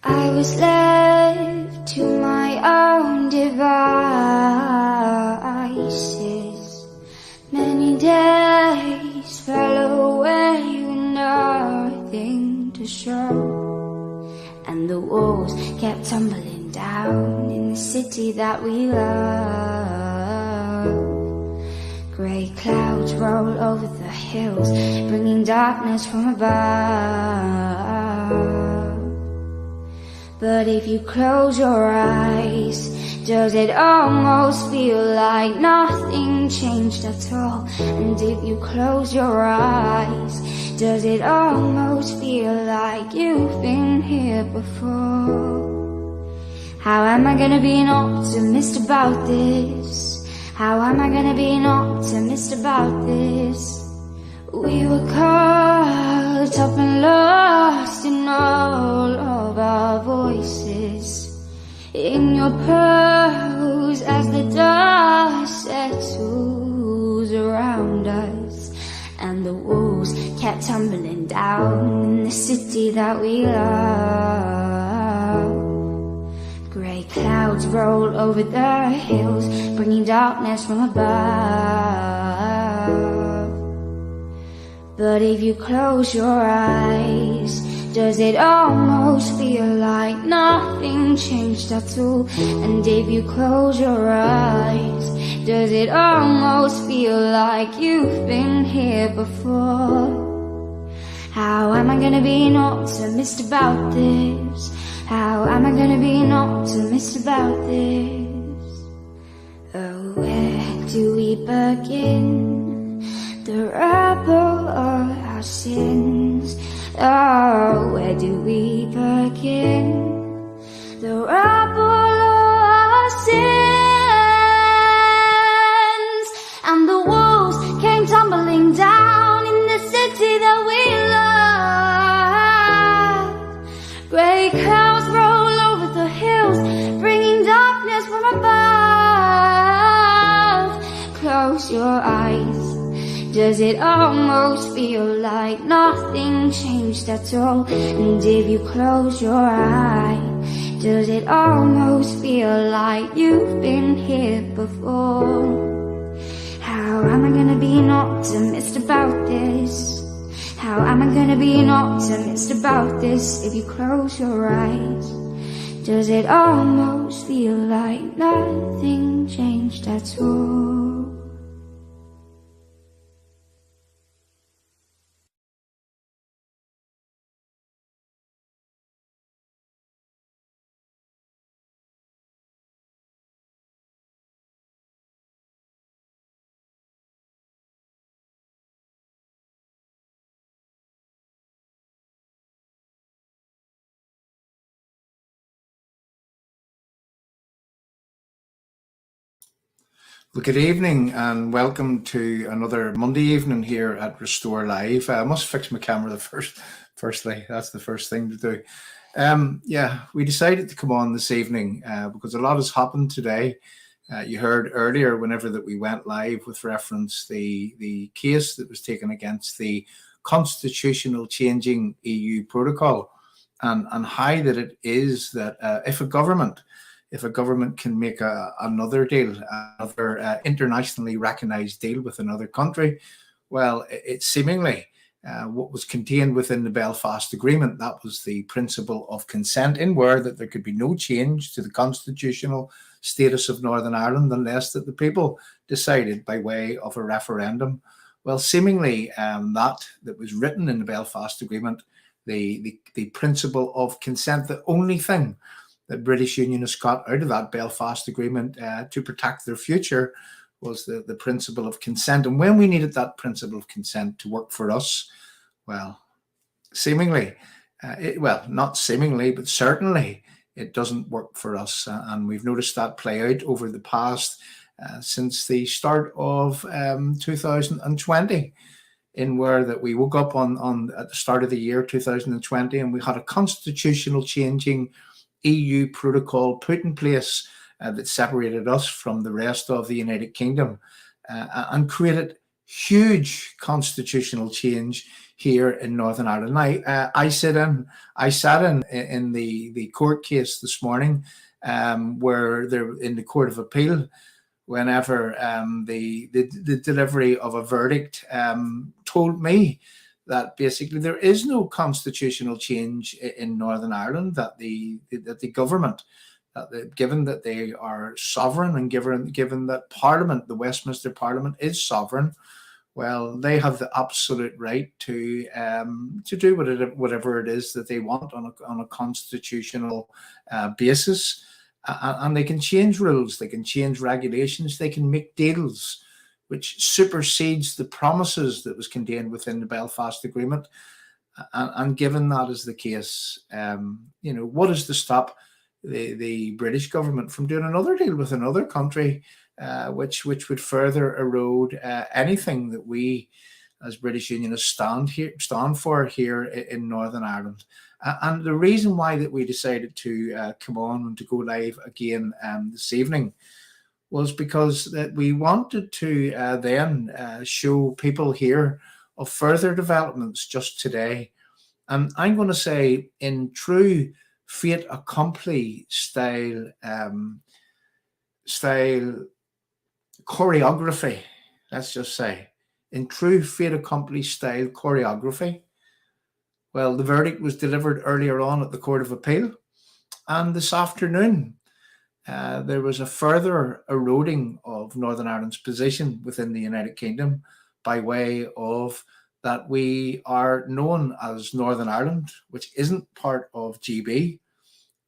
I was left to my own devices. Many days fell away with nothing to show, and the walls kept tumbling down in the city that we love. Grey clouds roll over the hills, bringing darkness from above. But if you close your eyes, does it almost feel like nothing changed at all? And if you close your eyes, does it almost feel like you've been here before? How am I gonna be an optimist about this? How am I gonna be an optimist about this? We were caught up and lost in all of our voices, in your pearls as the dust settles around us, and the walls kept tumbling down in the city that we love. Grey clouds roll over the hills, bringing darkness from above. But if you close your eyes, does it almost feel like nothing changed at all? And if you close your eyes, does it almost feel like you've been here before? How am I gonna be an optimist about this? How am I gonna be an optimist about this? Oh, where do we begin? The rubble of our sins. Oh, where do we begin? The rubble of our sins. And the walls came tumbling down in the city that we love. Grey clouds roll over the hills, bringing darkness from above. Close your eyes. Does it almost feel like nothing changed at all? And if you close your eyes, does it almost feel like you've been here before? How am I gonna be an optimist about this? How am I gonna be an optimist about this? If you close your eyes, does it almost feel like nothing changed at all? Well, good evening and welcome to another Monday evening here at Restore Live. I must fix my camera firstly. That's the first thing to do. We decided to come on this evening because a lot has happened today. You heard earlier, whenever that we went live, with reference the case that was taken against the constitutional changing EU protocol, and how that it is that if a government can make another deal, another internationally recognized deal with another country, well, it seemingly what was contained within the Belfast Agreement, that was the principle of consent, in where that there could be no change to the constitutional status of Northern Ireland unless that the people decided by way of a referendum. Well, seemingly that was written in the Belfast Agreement, the principle of consent, the only thing that British Unionists got out of that Belfast Agreement to protect their future was the principle of consent. And when we needed that principle of consent to work for us, well, seemingly, not seemingly, but certainly it doesn't work for us. And we've noticed that play out over the past, since the start of 2020, in where that we woke up on at the start of the year 2020 and we had a constitutional changing EU protocol put in place that separated us from the rest of the United Kingdom and created huge constitutional change here in Northern Ireland. I sat in the court case this morning, where they're in the Court of Appeal, whenever the delivery of a verdict told me that basically there is no constitutional change in Northern Ireland, that the government, given that they are sovereign, and given that Parliament, the Westminster Parliament, is sovereign, well, they have the absolute right to do whatever it is that they want on a constitutional basis, and they can change rules, they can change regulations, they can make deals which supersedes the promises that was contained within the Belfast Agreement. And given that is the case, what is to stop the British government from doing another deal with another country, which would further erode anything that we as British Unionists stand for here in Northern Ireland? And the reason why that we decided to come on and to go live again this evening was because that we wanted to then show people here of further developments just today. And I'm going to say, in true fait accompli style choreography, let's just say, in true fait accompli style choreography, well, the verdict was delivered earlier on at the Court of Appeal, and this afternoon there was a further eroding of Northern Ireland's position within the United Kingdom by way of that we are known as Northern Ireland, which isn't part of GB,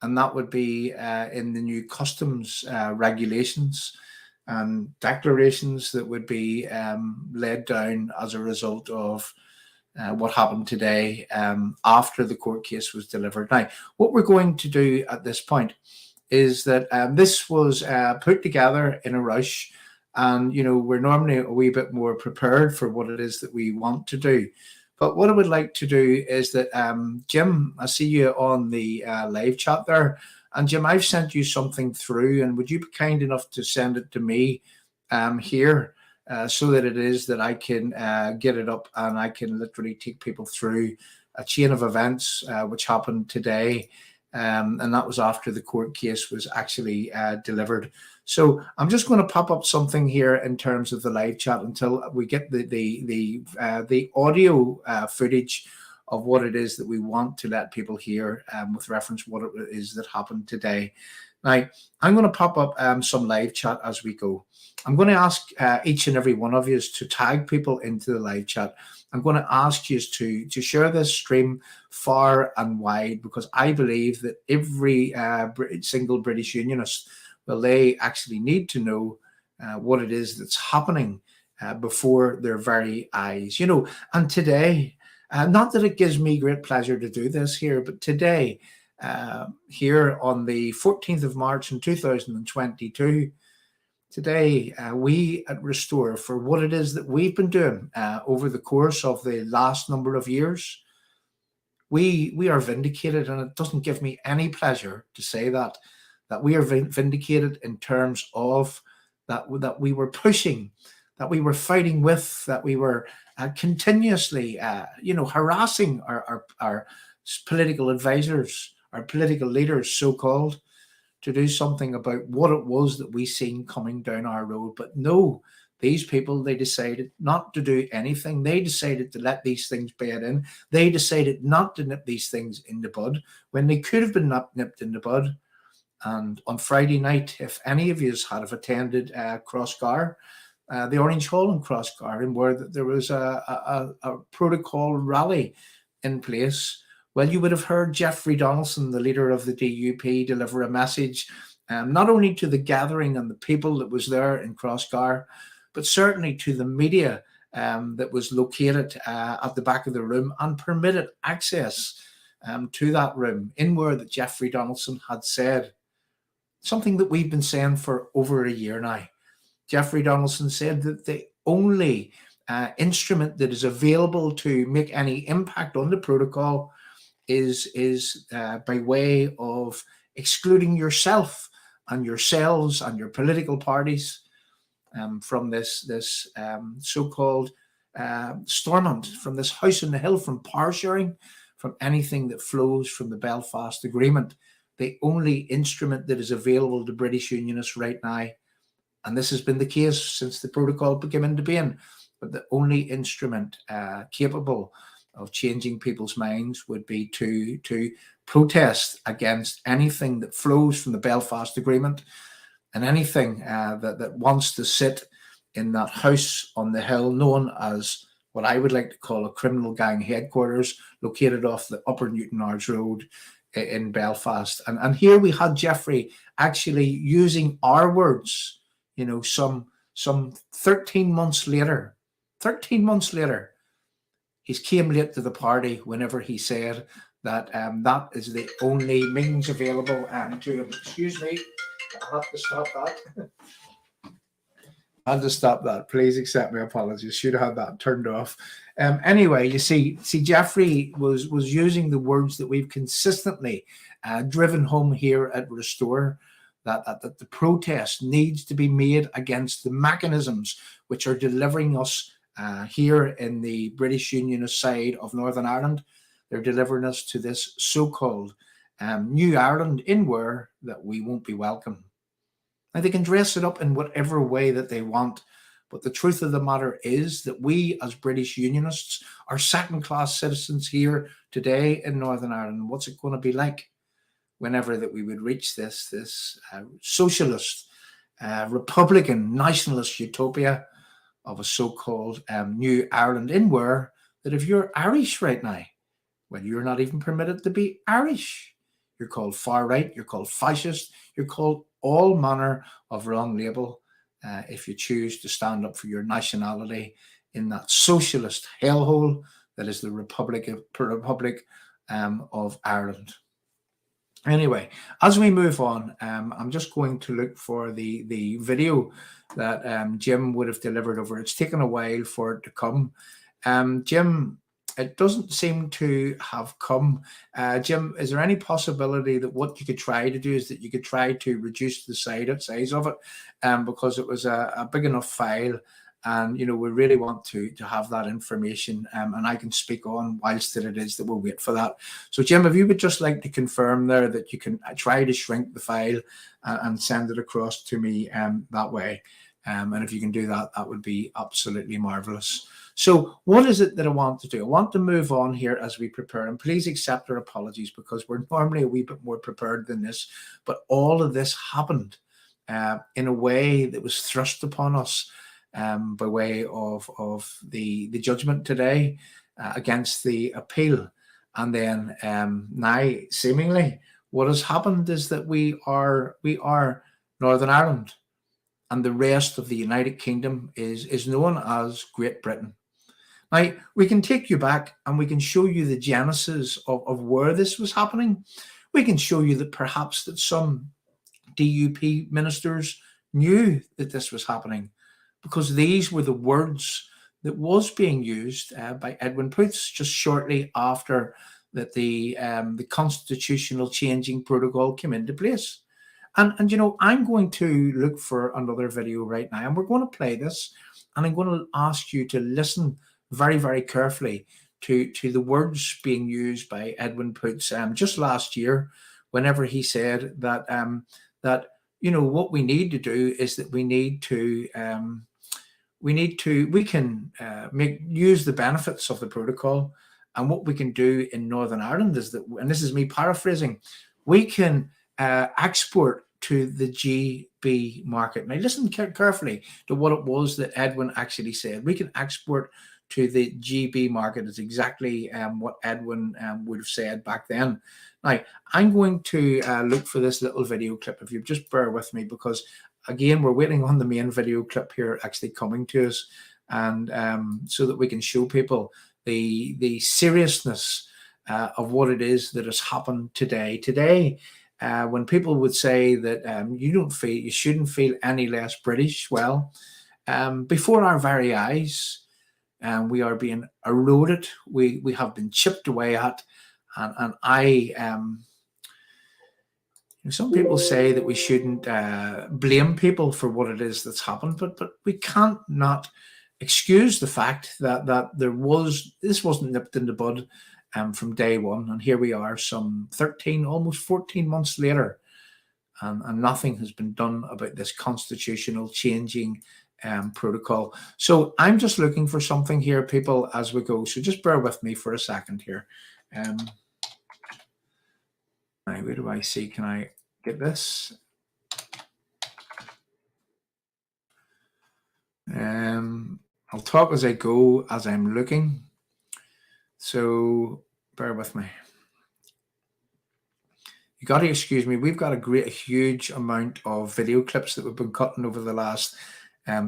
and that would be in the new customs regulations and declarations that would be laid down as a result of what happened today after the court case was delivered. Now, what we're going to do at this point is that this was put together in a rush, and we're normally a wee bit more prepared for what it is that we want to do. But what I would like to do is that Jim, I see you on the live chat there, and Jim, I've sent you something through, and would you be kind enough to send it to me here, so that it is that I can get it up and I can literally take people through a chain of events which happened today. And that was after the court case was actually delivered. So I'm just going to pop up something here in terms of the live chat until we get the audio footage of what it is that we want to let people hear with reference to what it is that happened today. Now, I'm going to pop up some live chat as we go. I'm going to ask each and every one of you to tag people into the live chat. I'm going to ask you to share this stream far and wide, because I believe that every single British Unionist, well, they actually need to know what it is that's happening before their very eyes. And today, not that it gives me great pleasure to do this here, but today, here on the 14th of March in 2022, today, we at Restore, for what it is that we've been doing over the course of the last number of years, we are vindicated, and it doesn't give me any pleasure to say that we are vindicated in terms of that we were pushing, that we were fighting with, that we were continuously, harassing our political advisors, our political leaders, so-called, to do something about what it was that we seen coming down our road. But no, these people, they decided not to do anything. They decided to let these things bed in. They decided not to nip these things in the bud when they could have been nipped in the bud. And on Friday night, if any of you have attended Crossgar, the Orange Hall in Crossgar, and where there was a protocol rally in place, well, you would have heard Jeffrey Donaldson, the leader of the DUP, deliver a message, not only to the gathering and the people that was there in Crossgar, but certainly to the media that was located at the back of the room and permitted access to that room, in where that Jeffrey Donaldson had said something that we've been saying for over a year now. Jeffrey Donaldson said that the only instrument that is available to make any impact on the protocol is by way of excluding yourself and yourselves and your political parties. from this so-called Stormont, from this house on the hill, from power sharing, from anything that flows from the Belfast Agreement. The only instrument that is available to British Unionists right now, and this has been the case since the protocol became into being, but the only instrument capable of changing people's minds would be to protest against anything that flows from the Belfast Agreement, and anything that wants to sit in that house on the hill, known as what I would like to call a criminal gang headquarters, located off the Upper Newtownards Road in Belfast. And here we had Jeffrey actually using our words, you know, some 13 months later, he's came late to the party whenever he said that that is the only means available to him. Excuse me, I have to stop that. I had to stop that. Please accept my apologies. Should have had that turned off. Anyway, you see, Jeffrey was using the words that we've consistently driven home here at Restore, that the protest needs to be made against the mechanisms which are delivering us here in the British Unionist side of Northern Ireland. They're delivering us to this so-called New Ireland, in where that we won't be welcome. Now, they can dress it up in whatever way that they want, but the truth of the matter is that we as British Unionists are second-class citizens here today in Northern Ireland. What's it going to be like whenever that we would reach this socialist, Republican, nationalist utopia of a so-called New Ireland, in where that if you're Irish right now, well, you're not even permitted to be Irish. You're called far right, you're called fascist, you're called all manner of wrong label if you choose to stand up for your nationality in that socialist hellhole that is the Republic of Ireland. Anyway, as we move on, I'm just going to look for the video that Jim would have delivered over. It's taken a while for it to come. Jim, it doesn't seem to have come. Jim, is there any possibility that what you could try to do is that you could try to reduce the size of it, because it was a big enough file, and you know we really want to have that information, and I can speak on whilst it is that we'll wait for that. So Jim, if you would just like to confirm there that you can try to shrink the file and send it across to me that way, and if you can do that, that would be absolutely marvelous. So what is it that I want to do? I want to move on here as we prepare, and please accept our apologies because we're normally a wee bit more prepared than this, but all of this happened in a way that was thrust upon us by way of the judgment today against the appeal. And then now seemingly what has happened is that we are Northern Ireland, and the rest of the United Kingdom is known as Great Britain. Now, we can take you back and we can show you the genesis of where this was happening. We can show you that perhaps that some DUP ministers knew that this was happening, because these were the words that was being used by Edwin Poots just shortly after that the constitutional changing protocol came into place. And you know, I'm going to look for another video right now, and we're going to play this, and I'm going to ask you to listen very, very carefully to the words being used by Edwin Poots just last year, whenever he said that that you know what we need to do is that we can use the benefits of the protocol, and what we can do in Northern Ireland is that, and this is me paraphrasing, we can export to the GB market. Now listen carefully to what it was that Edwin actually said. We can export to the GB market is exactly what Edwin would have said back then. Now, I'm going to look for this little video clip, if you just bear with me, because again, we're waiting on the main video clip here actually coming to us, and so that we can show people the seriousness of what it is that has happened today. Today, when people would say that you shouldn't feel any less British, well, before our very eyes, we are being eroded. We have been chipped away at, and I Some people say that we shouldn't blame people for what it is that's happened, but we can't not excuse the fact that this wasn't nipped in the bud from day one, and here we are, some 13, almost 14 months later, and nothing has been done about this constitutional changing protocol. So I'm just looking for something here, people, as we go. So just bear with me for a second here. Now, where do I see? Can I get this? I'll talk as I go, as I'm looking. So bear with me. You got to excuse me. We've got a huge amount of video clips that we've been cutting over the last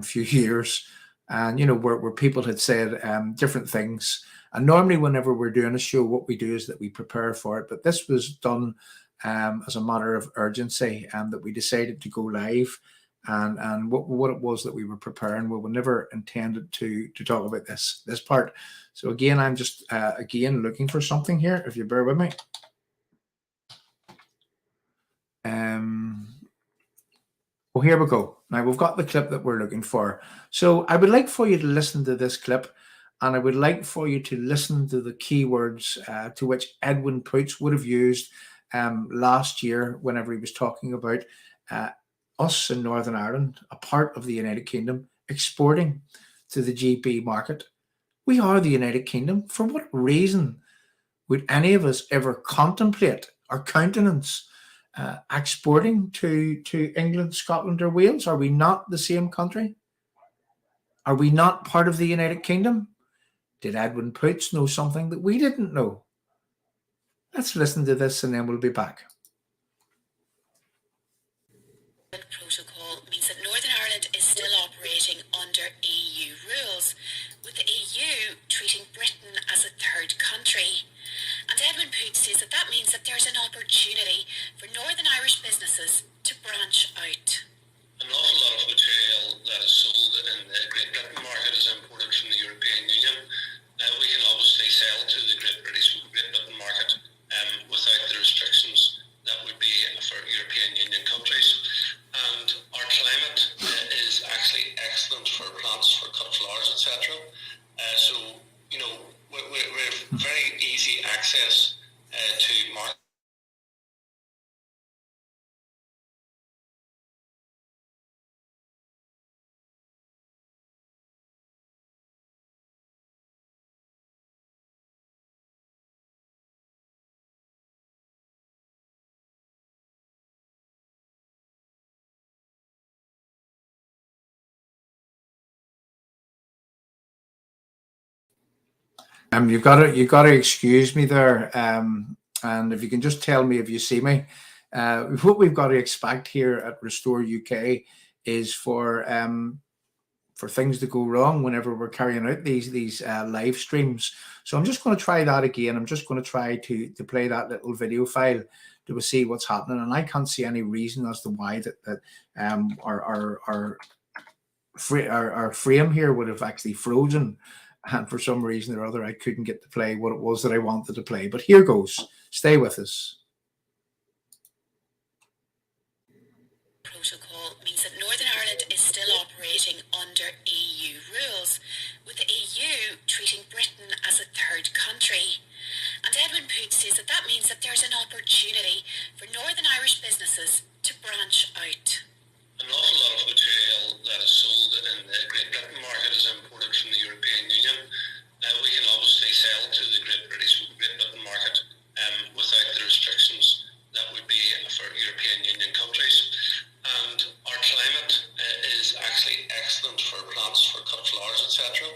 few years, and where people had said different things. And normally, whenever we're doing a show, what we do is that we prepare for it. But this was done as a matter of urgency, and that we decided to go live. And what it was that we were preparing, we never intended to talk about this part. So again, I'm just again looking for something here. If you bear with me. Well, here we go. Now we've got the clip that we're looking for. So I would like for you to listen to this clip, and I would like for you to listen to the keywords to which Edwin Poots would have used last year whenever he was talking about us in Northern Ireland, a part of the United Kingdom, exporting to the GB market. We are the United Kingdom. For what reason would any of us ever contemplate or countenance exporting to England, Scotland, or Wales? Are we not the same country? Are we not part of the United Kingdom? Did Edwin Poots know something that we didn't know? Let's listen to this and then we'll be back. Protocol means that Northern Ireland is still operating under EU rules, with the EU treating Britain as a third country. And Edwin Poots says that means that there's an opportunity for Northern Irish businesses to branch out. An awful lot of material that is sold in the Great Britain market is imported from the European Union. We can obviously sell to the Great Britain market without the restrictions that would be for European Union countries. And our climate is actually excellent for plants, for cut flowers, etc. So, we're very easy access to market. You've got to excuse me there, and if you can just tell me if you see me. What we've got to expect here at Restore UK is for things to go wrong whenever we're carrying out these live streams. So I'm just going to try that again. I'm just going to try to play that little video file to see what's happening, and I can't see any reason as to why that our frame here would have actually frozen. And for some reason or other, I couldn't get to play what it was that I wanted to play. But here goes. Stay with us. Protocol means that Northern Ireland is still operating under EU rules, with the EU treating Britain as a third country. And Edwin Poots says that means that there's an opportunity for Northern Irish businesses to branch out. An awful lot of material that is sold in the Great Britain market is imported from the European Union. We can obviously sell to the Great Britain market without the restrictions that would be for European Union countries. And our climate is actually excellent for plants, for cut flowers, etc.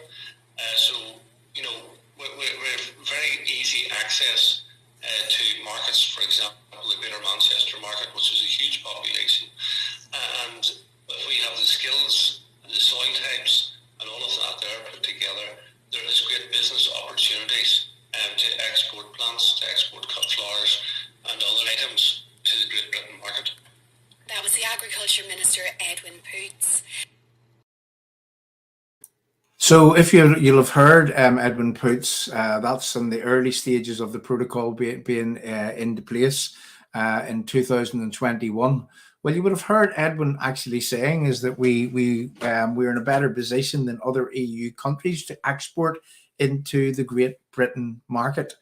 So, we're very easy access to markets, for example, the Greater Manchester market, which is a huge population. And if we have the skills, the soil types, and all of that there put together, there is great business opportunities to export plants, to export cut flowers and other items to the Great Britain market. That was the Agriculture Minister, Edwin Poots. So if you'll have heard Edwin Poots, that's in the early stages of the protocol being into place. in 2021. Well, you would have heard Edwin actually saying is that we're in a better position than other EU countries to export into the Great Britain market.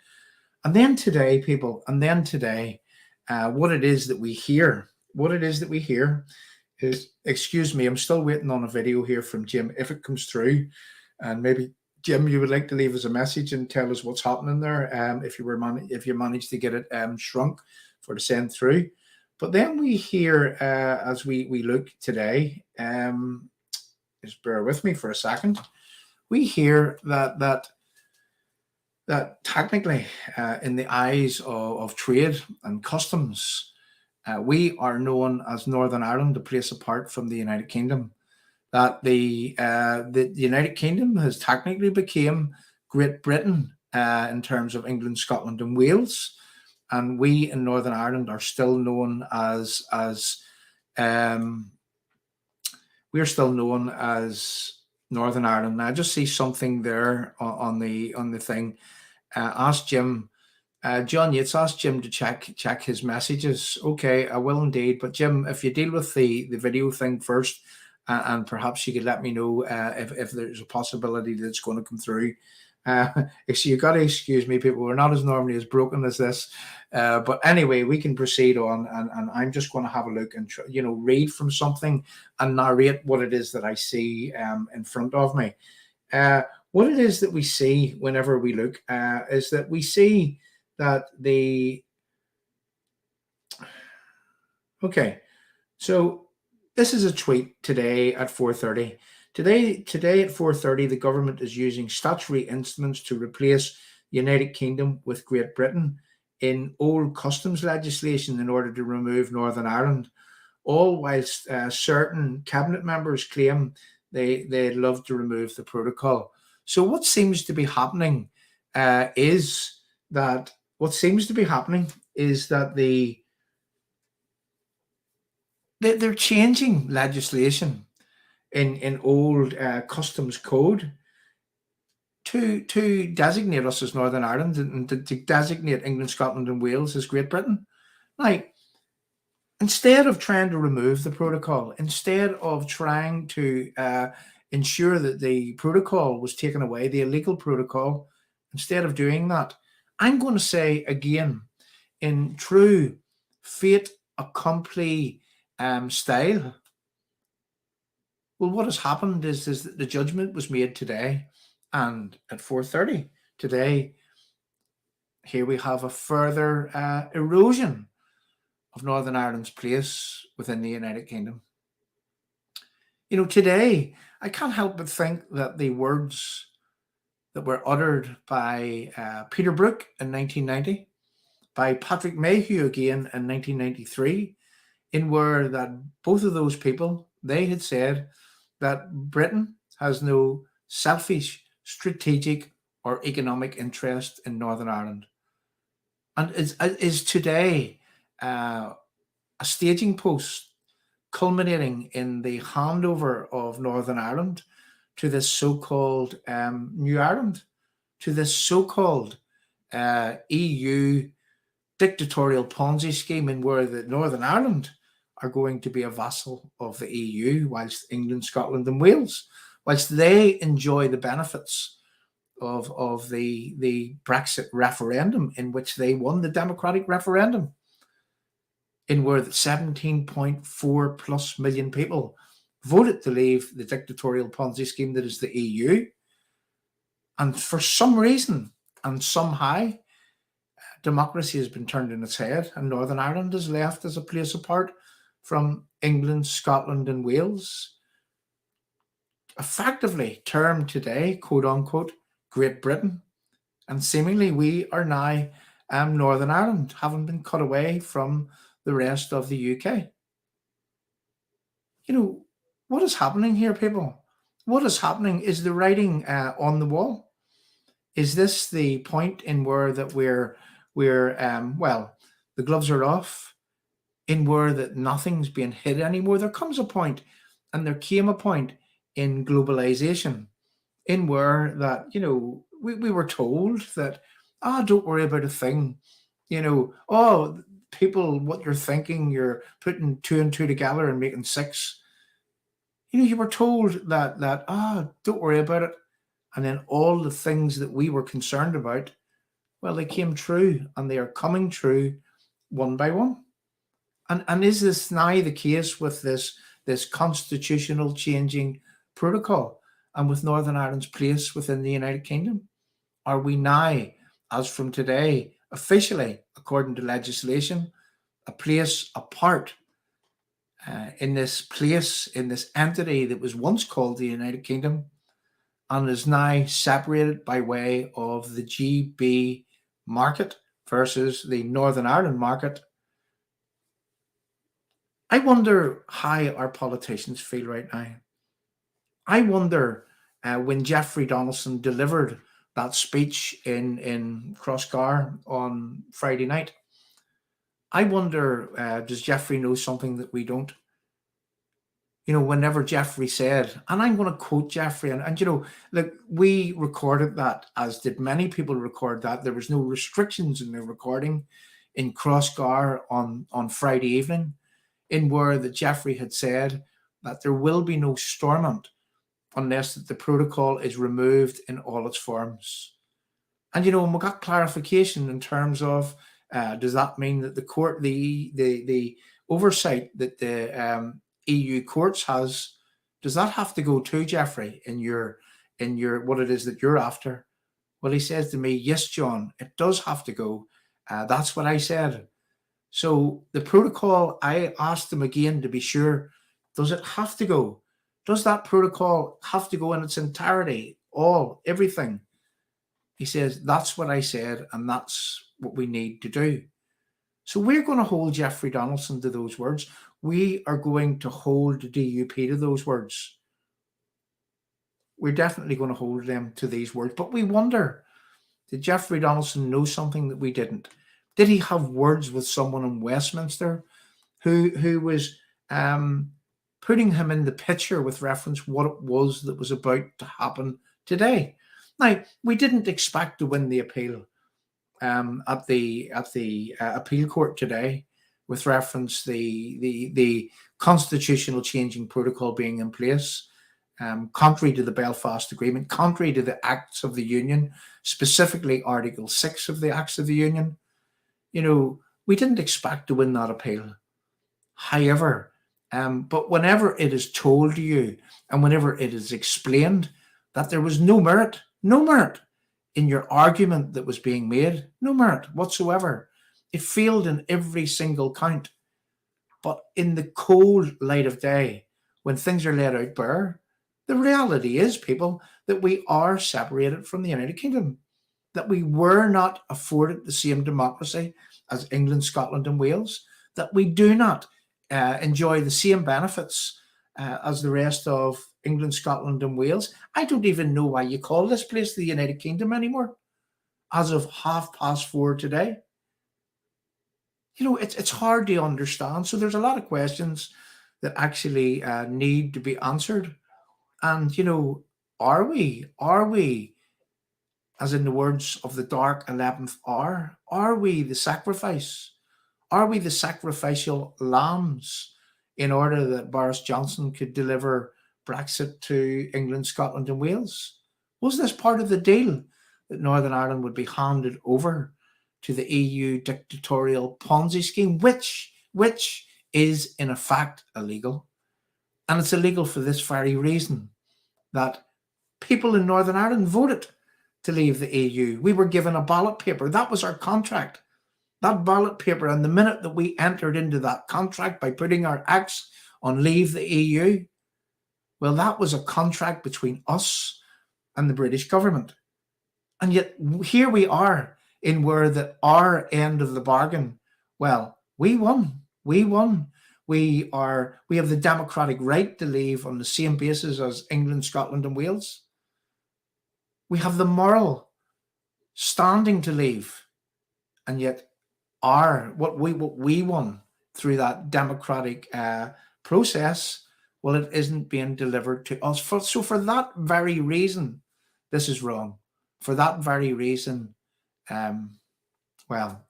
And then today, people, what it is that we hear is, excuse me, I'm still waiting on a video here from Jim. If it comes through, and maybe Jim, you would like to leave us a message and tell us what's happening there. If you managed to get it shrunk for the send through. But then we hear as we look today, just bear with me for a second. We hear that technically, in the eyes of trade and customs, we are known as Northern Ireland, a place apart from the United Kingdom. That the United Kingdom has technically become Great Britain in terms of England, Scotland, and Wales, and we in Northern Ireland are still known as we're still known as Northern Ireland. Now, I just see something there on the thing. Ask Jim. John Yates asked Jim to check his messages. Okay, I will indeed. But Jim, if you deal with the video thing first, and perhaps you could let me know if there's a possibility that it's going to come through. You got to excuse me, people. We're not as normally as broken as this. But anyway, we can proceed on, and I'm just going to have a look and read from something and narrate what it is that I see in front of me. What it is that we see whenever we look is that we see that so this is a tweet today at 4:30. Today at 4:30, the government is using statutory instruments to replace the United Kingdom with Great Britain in old customs legislation in order to remove Northern Ireland, all whilst certain cabinet members claim they'd love to remove the protocol. So what seems to be happening is that they're changing legislation in old customs code to designate us as Northern Ireland and to designate England, Scotland, and Wales as Great Britain. Like, instead of trying to remove the protocol, instead of trying to ensure that the protocol was taken away, the illegal protocol, instead of doing that, I'm going to say again, in true fait accompli style, well, what has happened is that the judgment was made today, and at 4:30 today, here we have a further erosion of Northern Ireland's place within the United Kingdom. Today, I can't help but think that the words that were uttered by Peter Brook in 1990, by Patrick Mayhew again in 1993, in where that both of those people, they had said that Britain has no selfish, strategic, or economic interest in Northern Ireland. And is today a staging post culminating in the handover of Northern Ireland to this so-called New Ireland, to this so-called EU dictatorial Ponzi scheme, in where the Northern Ireland are going to be a vassal of the EU, whilst England, Scotland, and Wales, whilst they enjoy the benefits of the Brexit referendum, in which they won the democratic referendum, in where 17.4 plus million people voted to leave the dictatorial Ponzi scheme that is the EU. And for some reason and somehow, democracy has been turned on its head, and Northern Ireland is left as a place apart from England, Scotland, and Wales, effectively termed today, quote unquote, Great Britain. And seemingly we are now Northern Ireland, having been cut away from the rest of the UK. What is happening here, people? What is happening? Is the writing on the wall? Is this the point in where that we're the gloves are off, in where that nothing's being hid anymore? There comes a point, and there came a point in globalization, in where that, we were told that, don't worry about a thing, people what you're thinking, you're putting 2 and 2 together and making 6. You were told that don't worry about it. And then all the things that we were concerned about, well, they came true, and they are coming true one by one. And is this now the case with this constitutional changing protocol and with Northern Ireland's place within the United Kingdom? Are we now, as from today, officially, according to legislation, a place apart in this entity that was once called the United Kingdom and is now separated by way of the GB market versus the Northern Ireland market? I wonder how our politicians feel right now. I wonder when Jeffrey Donaldson delivered that speech in Crossgar on Friday night, I wonder, does Jeffrey know something that we don't? Whenever Jeffrey said, and I'm going to quote Jeffrey, and look, we recorded that, as did many people record that. There was no restrictions in the recording in Crossgar on Friday evening, in where that Jeffrey had said that there will be no Stormont unless that the protocol is removed in all its forms. And we got clarification in terms of does that mean that the court, the oversight that the EU courts has, does that have to go to Jeffrey in your what it is that you're after? Well, he says to me, yes, John, it does have to go. That's what I said. So the protocol, I asked him again to be sure, does it have to go? Does that protocol have to go in its entirety? Everything? He says, that's what I said, and that's what we need to do. So we're going to hold Jeffrey Donaldson to those words. We are going to hold the DUP to those words. We're definitely going to hold them to these words. But we wonder, did Jeffrey Donaldson know something that we didn't? Did he have words with someone in Westminster who was putting him in the picture with reference what it was that was about to happen today? Now, we didn't expect to win the appeal at the appeal court today with reference the constitutional changing protocol being in place, contrary to the Belfast Agreement, contrary to the Acts of the Union, specifically Article 6 of the Acts of the Union. We didn't expect to win that appeal. However, but whenever it is told to you and whenever it is explained that there was no merit in your argument that was being made, no merit whatsoever, it failed in every single count. But in the cold light of day, when things are laid out bare, the reality is, people, that we are separated from the United Kingdom, that we were not afforded the same democracy as England, Scotland and Wales, that we do not enjoy the same benefits as the rest of England, Scotland and Wales. I don't even know why you call this place the United Kingdom anymore, as of 4:30 today. It's hard to understand. So there's a lot of questions that actually need to be answered. And, are we, as in the words of the dark 11th hour, are we the sacrifice? Are we the sacrificial lambs in order that Boris Johnson could deliver Brexit to England, Scotland and Wales? Was this part of the deal that Northern Ireland would be handed over to the EU dictatorial Ponzi scheme, which is in effect illegal? And it's illegal for this very reason, that people in Northern Ireland voted to leave the EU. We were given a ballot paper. That was our contract. That ballot paper, and the minute that we entered into that contract by putting our X on leave the EU, well, that was a contract between us and the British government. And yet here we are in where our end of the bargain, well, we won. We won. We have the democratic right to leave on the same basis as England, Scotland and Wales. We have the moral standing to leave. And yet what we won through that democratic process, well, it isn't being delivered to us. So for that very reason, this is wrong. For that very reason, well,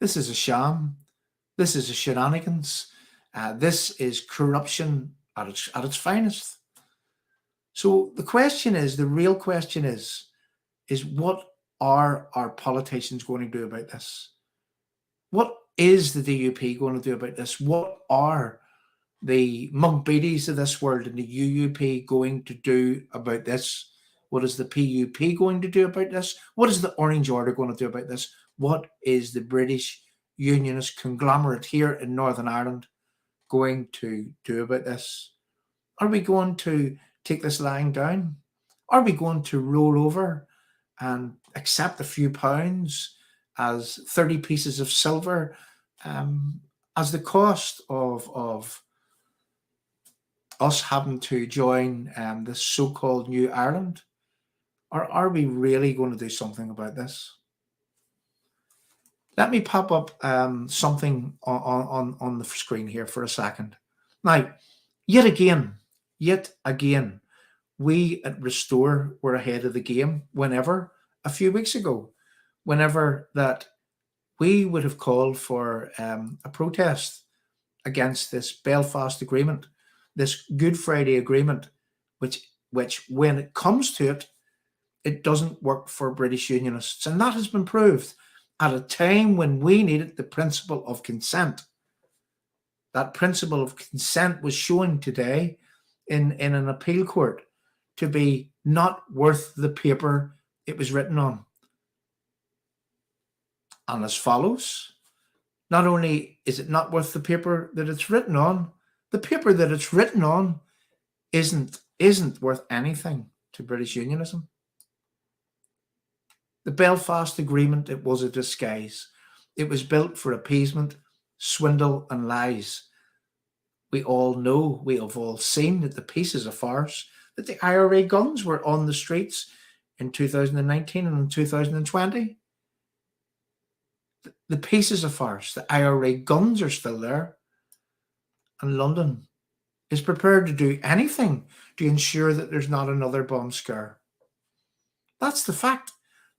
this is a sham. This is a shenanigans. This is corruption at its finest. So the question is, the real question is what are our politicians going to do about this? What is the DUP going to do about this? What are the Mumbeaties of this world and the UUP going to do about this? What is the PUP going to do about this? What is the Orange Order going to do about this? What is the British Unionist conglomerate here in Northern Ireland going to do about this? Are we going to take this lying down? Are we going to roll over and accept a few pounds as 30 pieces of silver as the cost of us having to join this so-called New Ireland? Or are we really going to do something about this? Let me pop up something on the screen here for a second. Now, yet again, we at Restore were ahead of the game a few weeks ago, whenever that we would have called for a protest against this Belfast Agreement, this Good Friday Agreement, which when it comes to it, it doesn't work for British Unionists. And that has been proved at a time when we needed the principle of consent. That principle of consent was shown today in an appeal court to be not worth the paper it was written on. And as follows, not only is it not worth the paper that it's written on, the paper that it's written on isn't worth anything to British Unionism. The Belfast Agreement, it was a disguise. It was built for appeasement, swindle and lies. We all know, we have all seen that the piece is a farce, that the IRA guns were on the streets in 2019 and in 2020. The piece is a farce. The IRA guns are still there. And London is prepared to do anything to ensure that there's not another bomb scare. That's the fact.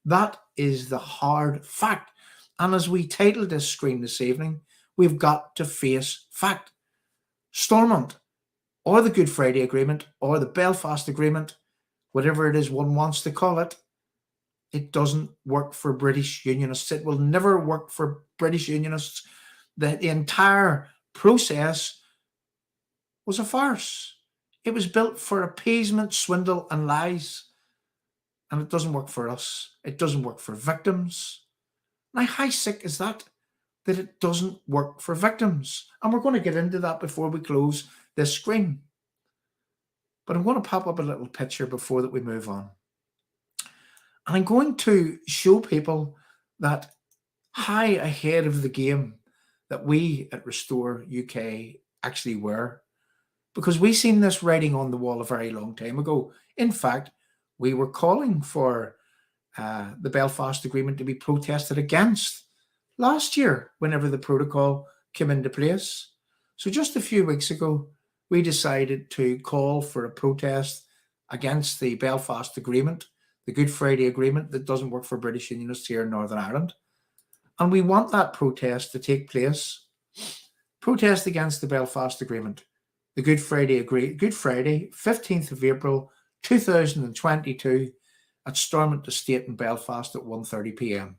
That is the hard fact. And as we titled this screen this evening, we've got to face fact. Stormont, or the Good Friday Agreement, or the Belfast Agreement, whatever it is one wants to call it, it doesn't work for British Unionists. It will never work for British Unionists. The entire process was a farce. It was built for appeasement, swindle and lies. And it doesn't work for us. It doesn't work for victims. Now, how sick is that it doesn't work for victims? And we're going to get into that before we close this screen. But I'm going to pop up a little picture before that we move on. And I'm going to show people that how ahead of the game that we at Restore UK actually were. Because we seen this writing on the wall a very long time ago. In fact, we were calling for the Belfast Agreement to be protested against last year, whenever the protocol came into place. So just a few weeks ago, we decided to call for a protest against the Belfast Agreement, the Good Friday Agreement that doesn't work for British Unionists here in Northern Ireland. And we want that protest to take place. Protest against the Belfast Agreement, the Good Friday, 15th of April, 2022 at Stormont Estate in Belfast at 1:30 p.m.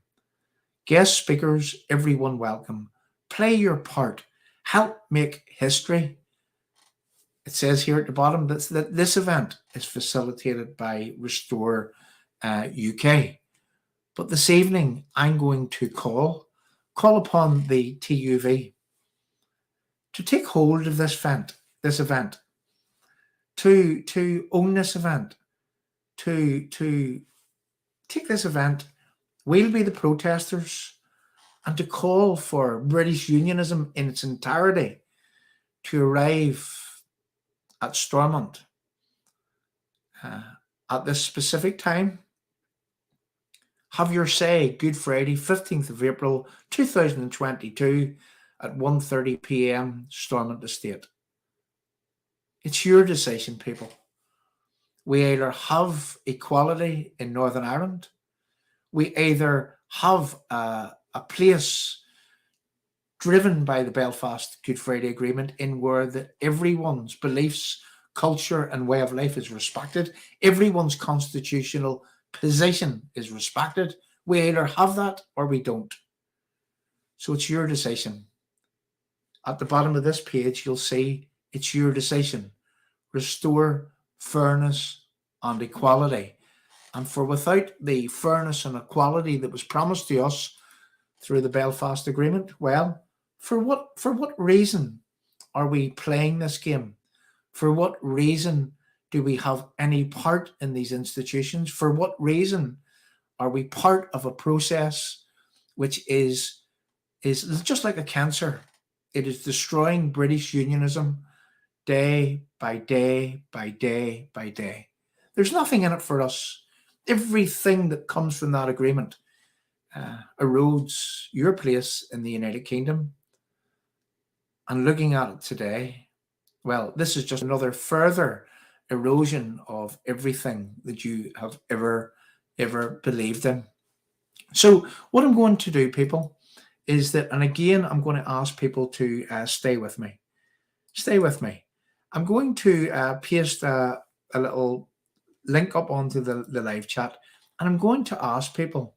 Guest speakers, everyone welcome. Play your part. Help make history. It says here at the bottom that this event is facilitated by Restore UK. But this evening, I'm going to call upon the TUV to take hold of this event, to own this event, to take this event. We'll be the protesters, and to call for British Unionism in its entirety to arrive at Stormont at this specific time. Have your say, Good Friday, 15th of April, 2022 at 1:30 p.m, Stormont Estate. It's your decision, people. We either have equality in Northern Ireland, we either have a place driven by the Belfast Good Friday Agreement, in where that everyone's beliefs, culture and way of life is respected. Everyone's constitutional position is respected. We either have that or we don't. So it's your decision. At the bottom of this page, you'll see it's your decision. Restore fairness and equality. And for without the fairness and equality that was promised to us through the Belfast Agreement, well, for what reason are we playing this game? For what reason do we have any part in these institutions? For what reason are we part of a process which is just like a cancer? It is destroying British unionism day by day by day by day. There's nothing in it for us. Everything that comes from that agreement erodes your place in the United Kingdom. And looking at it today, well, this is just another further erosion of everything that you have ever believed in. So what I'm going to do, people, is that, and again, I'm going to ask people to stay with me. Stay with me. I'm going to paste a little link up onto the live chat, and I'm going to ask people,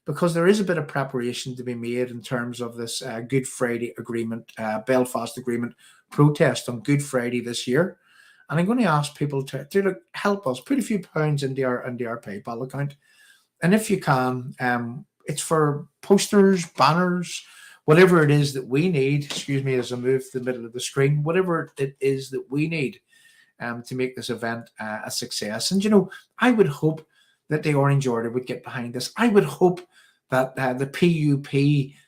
because there is a bit of preparation to be made in terms of this Good Friday Agreement, Belfast Agreement protest on Good Friday this year. And I'm going to ask people to look, help us, put a few pounds into our PayPal account. And if you can, it's for posters, banners, whatever it is that we need. Excuse me as I move to the middle of the screen. Whatever it is that we need to make this event a success. And, you know, I would hope that the Orange Order would get behind this. I would hope that the PUP,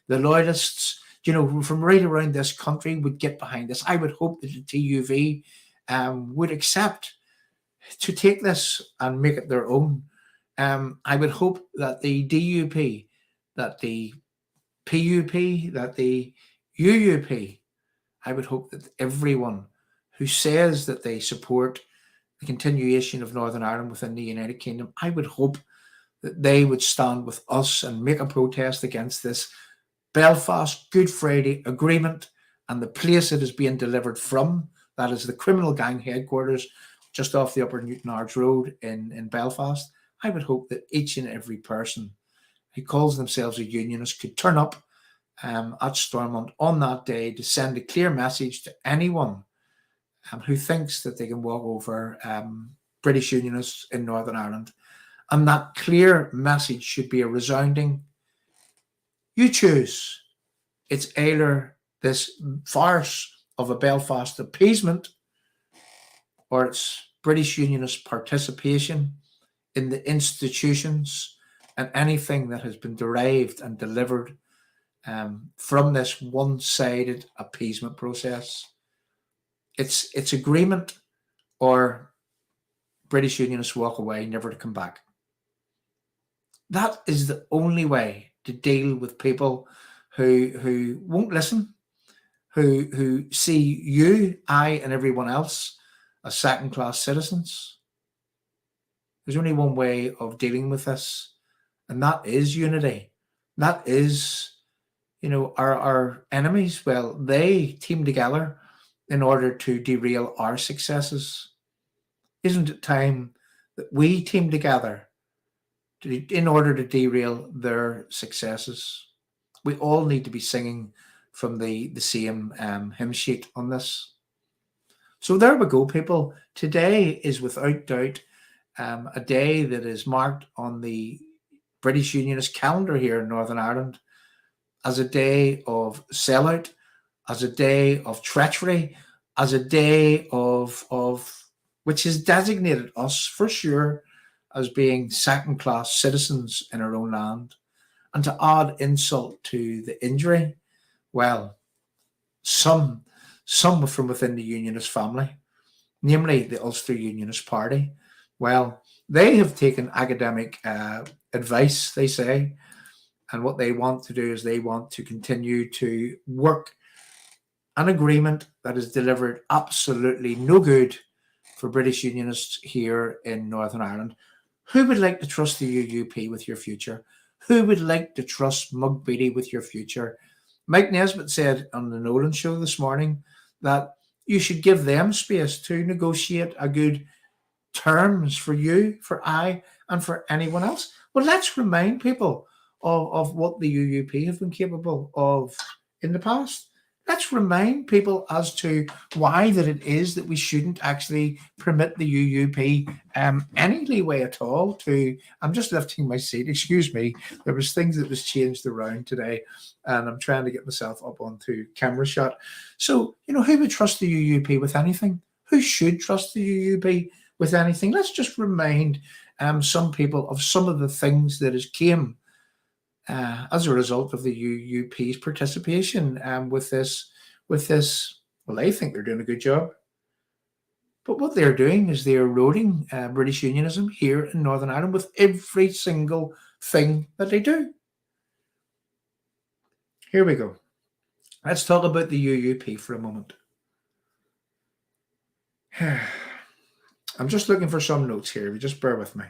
the loyalists, you know, from right around this country would get behind this. I would hope that the TUV would accept to take this and make it their own. I would hope that the DUP, that the PUP, that the UUP, I would hope that everyone who says that they support the continuation of Northern Ireland within the United Kingdom, I would hope that they would stand with us and make a protest against this Belfast Good Friday Agreement and the place it is being delivered from. That is the criminal gang headquarters just off the Upper Newtonards Road in Belfast. I would hope that each and every person who calls themselves a unionist could turn up at Stormont on that day to send a clear message to anyone who thinks that they can walk over British Unionists in Northern Ireland. And that clear message should be a resounding, you choose. It's either this farce of a Belfast appeasement, or it's British Unionist participation in the institutions and anything that has been derived and delivered from this one-sided appeasement process. It's agreement, or British Unionists walk away, never to come back. That is the only way to deal with people who won't listen, who see you, I, and everyone else as second-class citizens. There's only one way of dealing with this, and that is unity. That is, you know, our enemies, well, they team together in order to derail our successes. Isn't it time that we team together in order to derail their successes? We all need to be singing from the same hymn sheet on this. So there we go, people. Today is without doubt a day that is marked on the British Unionist calendar here in Northern Ireland as a day of sellout, as a day of treachery, as a day of which has designated us for sure as being second-class citizens in our own land. And to add insult to the injury, well, some from within the Unionist family, namely the Ulster Unionist Party, well, they have taken academic advice, they say, and what they want to do is they want to continue to work an agreement that has delivered absolutely no good for British Unionists here in Northern Ireland. Who would like to trust the UUP with your future? Who would like to trust Mug Beatty with your future? Mike Nesbitt said on the Nolan show this morning that you should give them space to negotiate a good terms for you, for I, and for anyone else. Well, let's remind people of what the UUP have been capable of in the past. Let's remind people as to why that it is that we shouldn't actually permit the UUP any leeway at all to, I'm just lifting my seat, excuse me, there was things that was changed around today and I'm trying to get myself up onto camera shot. So, who would trust the UUP with anything? Who should trust the UUP with anything? Let's just remind some people of some of the things that has came as a result of the UUP's participation with this. Well, they think they're doing a good job. But what they're doing is they're eroding British Unionism here in Northern Ireland with every single thing that they do. Here we go. Let's talk about the UUP for a moment. I'm just looking for some notes here. If you just bear with me.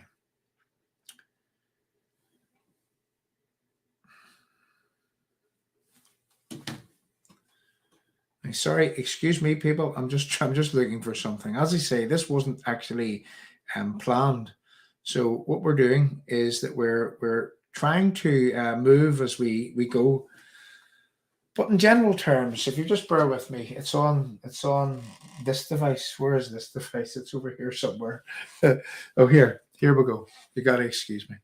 Sorry, excuse me, people. I'm just looking for something. As I say, this wasn't actually planned. So what we're doing is that we're trying to move as we go. But in general terms, if you just bear with me, it's on this device. Where is this device? It's over here somewhere. Oh, here we go. You got to excuse me.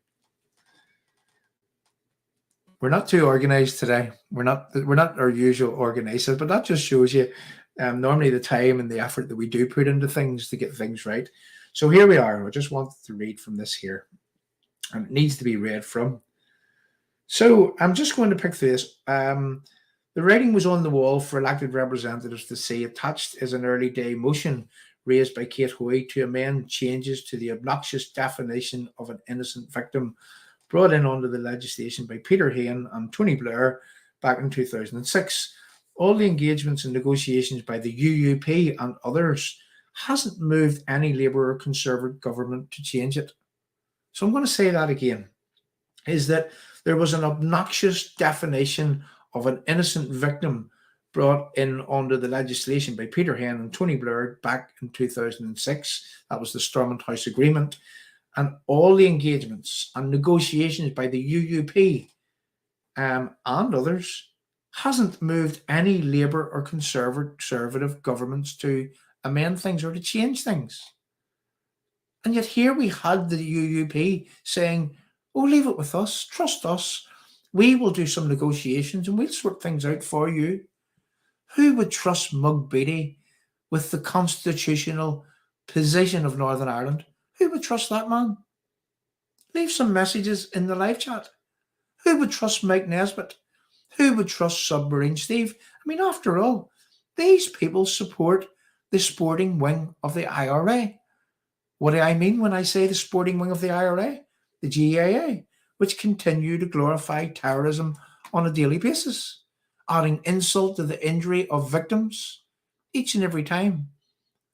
We're not too organized today. We're not our usual organizers, but that just shows you normally the time and the effort that we do put into things to get things right. So here we are. I just wanted to read from this here, and it needs to be read from. So I'm just going to pick through this. The writing was on the wall for elected representatives to see. Attached is an early day motion raised by Kate Hoey to amend changes to the obnoxious definition of an innocent victim brought in under the legislation by Peter Hain and Tony Blair back in 2006. All the engagements and negotiations by the UUP and others hasn't moved any Labour or Conservative government to change it. So I'm going to say that again, is that there was an obnoxious definition of an innocent victim brought in under the legislation by Peter Hain and Tony Blair back in 2006. That was the Stormont House Agreement. And all the engagements and negotiations by the UUP and others hasn't moved any Labour or Conservative governments to amend things or to change things. And yet here we had the UUP saying, oh, leave it with us, trust us, we will do some negotiations and we'll sort things out for you. Who would trust Mug Beattie with the constitutional position of Northern Ireland? Who would trust that man? Leave some messages in the live chat. Who would trust Mike Nesbitt? Who would trust Submarine Steve? I mean, after all, these people support the sporting wing of the IRA. What do I mean when I say the sporting wing of the IRA? The GAA, which continue to glorify terrorism on a daily basis, adding insult to the injury of victims each and every time.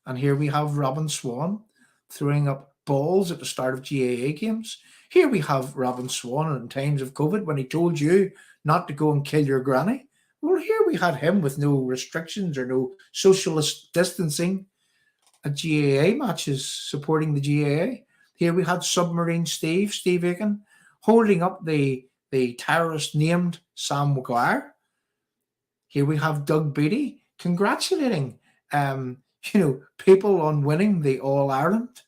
And here we have Robin Swan throwing up balls at the start of GAA games. Here we have Robin Swan in times of COVID when he told you not to go and kill your granny. Well, here we had him with no restrictions or no socialist distancing at GAA matches supporting the GAA. Here we had Submarine Steve Aiken, holding up the terrorist named Sam Maguire. Here we have Doug Beattie congratulating people on winning the All Ireland.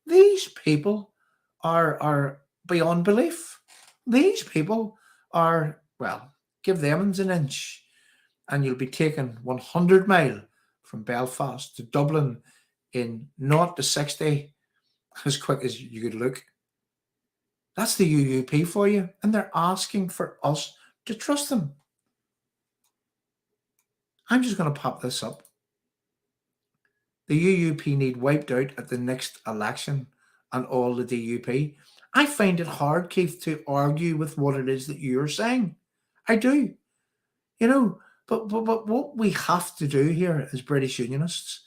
These people are beyond belief. These people are, well, give them an inch and you'll be taken 100 mile from Belfast to Dublin in 0 to 60 as quick as you could look. That's the UUP for you, and they're asking for us to trust them. I'm just going to pop this up. The UUP need wiped out at the next election and all the DUP. I find it hard, Keith, to argue with what it is that you're saying. I do. But what we have to do here as British Unionists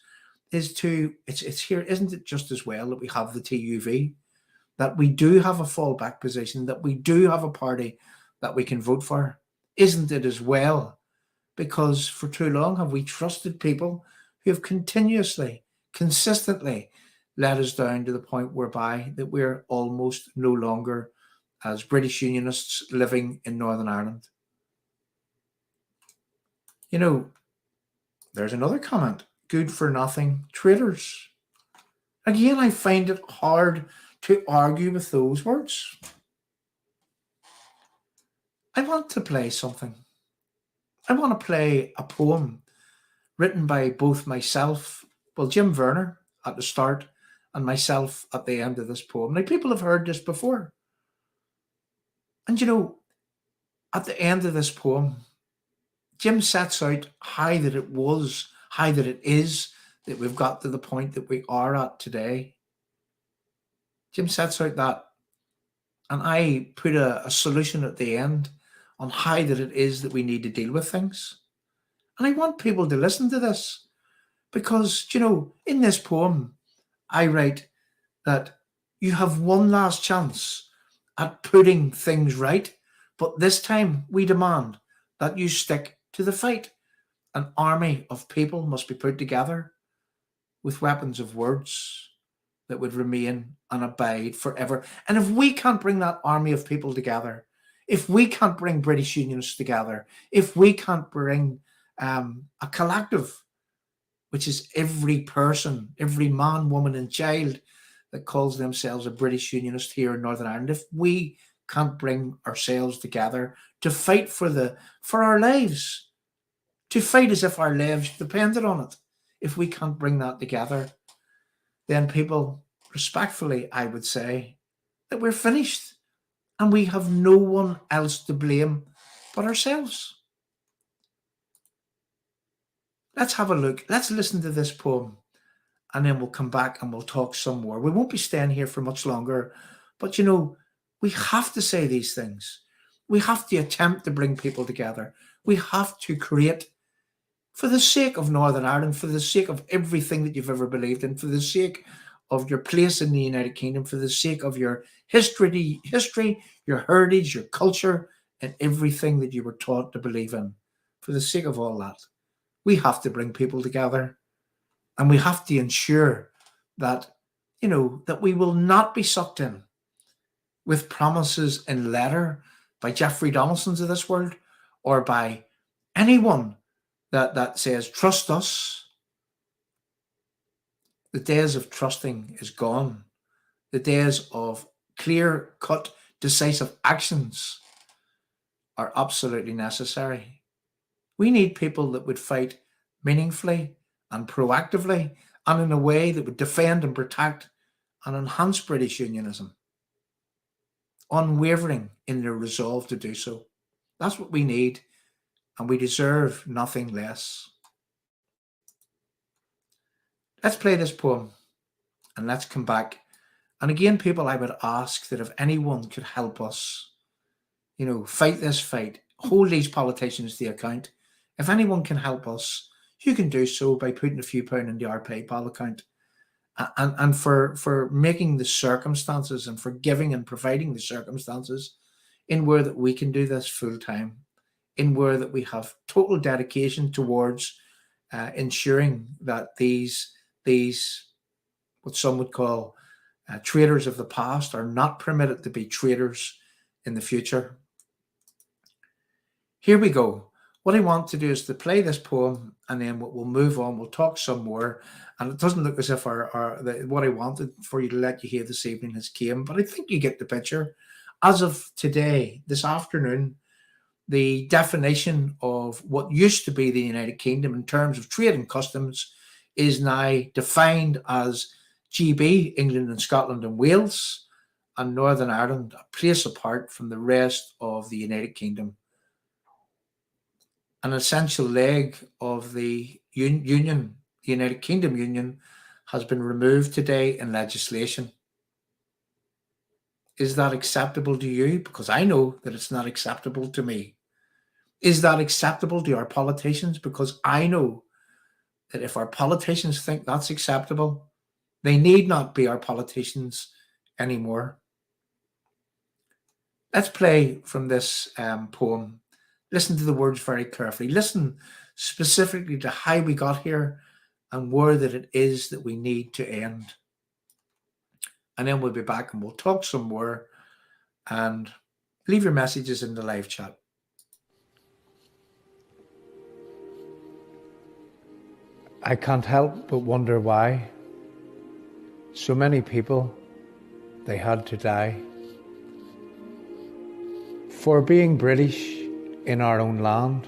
is it's here, isn't it just as well that we have the TUV, that we do have a fallback position, that we do have a party that we can vote for. isn't it as well? Because for too long have we trusted people who have continuously, consistently let us down to the point whereby that we're almost no longer as British Unionists living in Northern Ireland. You know, there's another comment. Good for nothing traitors. Again, I find it hard to argue with those words. I want to play something. I want to play a poem written by both myself, well, Jim Verner at the start, and myself at the end of this poem. Now, people have heard this before. And you know, at the end of this poem, Jim sets out how that it is that we've got to the point that we are at today. Jim sets out that, and I put a solution at the end on how that it is that we need to deal with things. And I want people to listen to this because, you know, in this poem, I write that you have one last chance at putting things right, but this time we demand that you stick to the fight. An army of people must be put together with weapons of words that would remain and abide forever. And if we can't bring that army of people together, if we can't bring British Unionists together, if we can't bring a collective, which is every person, every man, woman and child that calls themselves a British Unionist here in Northern Ireland, if we can't bring ourselves together to fight for our lives, to fight as if our lives depended on it, if we can't bring that together, then people, respectfully, I would say that we're finished and we have no one else to blame but ourselves. Let's have a look. Let's listen to this poem and then we'll come back and we'll talk some more. We won't be staying here for much longer, but you know, we have to say these things. We have to attempt to bring people together. We have to create, for the sake of Northern Ireland, for the sake of everything that you've ever believed in, for the sake of your place in the United Kingdom, for the sake of your history, your heritage, your culture, and everything that you were taught to believe in. For the sake of all that, we have to bring people together, and we have to ensure that, you know, that we will not be sucked in with promises in letter by Jeffrey Donaldsons of this world or by anyone that says, trust us. The days of trusting is gone. The days of clear-cut, decisive actions are absolutely necessary. We need people that would fight meaningfully and proactively and in a way that would defend and protect and enhance British unionism, unwavering in their resolve to do so. That's what we need, and we deserve nothing less. Let's play this poem and let's come back. And again, people, I would ask that if anyone could help us, you know, fight this fight, hold these politicians to account. If anyone can help us, you can do so by putting a few pounds into our PayPal account. And for making the circumstances and for giving and providing the circumstances in where that we can do this full time, in where that we have total dedication towards ensuring that these what some would call traitors of the past are not permitted to be traitors in the future. Here we go. What I want to do is to play this poem, and then we'll move on. We'll talk some more. And it doesn't look as if what I wanted for you to let you hear this evening has came, but I think you get the picture. As of today, this afternoon, the definition of what used to be the United Kingdom in terms of trade and customs is now defined as GB, England and Scotland and Wales, and Northern Ireland, a place apart from the rest of the United Kingdom. An essential leg of the Union, the United Kingdom Union, has been removed today in legislation. Is that acceptable to you? Because I know that it's not acceptable to me. Is that acceptable to our politicians? Because I know that if our politicians think that's acceptable, they need not be our politicians anymore. Let's play from this poem. Listen to the words very carefully. Listen specifically to how we got here and where that it is that we need to end. And then we'll be back and we'll talk some more, and leave your messages in the live chat. I can't help but wonder why so many people, they had to die for being British in our own land,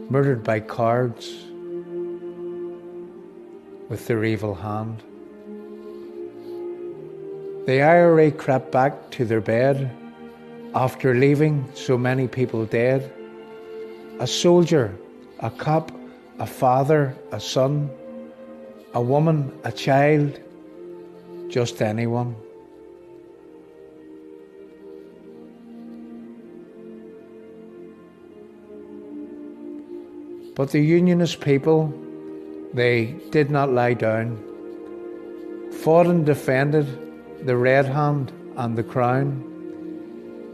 murdered by cowards with their evil hand. The IRA crept back to their bed after leaving so many people dead. A soldier, a cop, a father, a son, a woman, a child, just anyone. But the Unionist people, they did not lie down, fought and defended the red hand and the crown.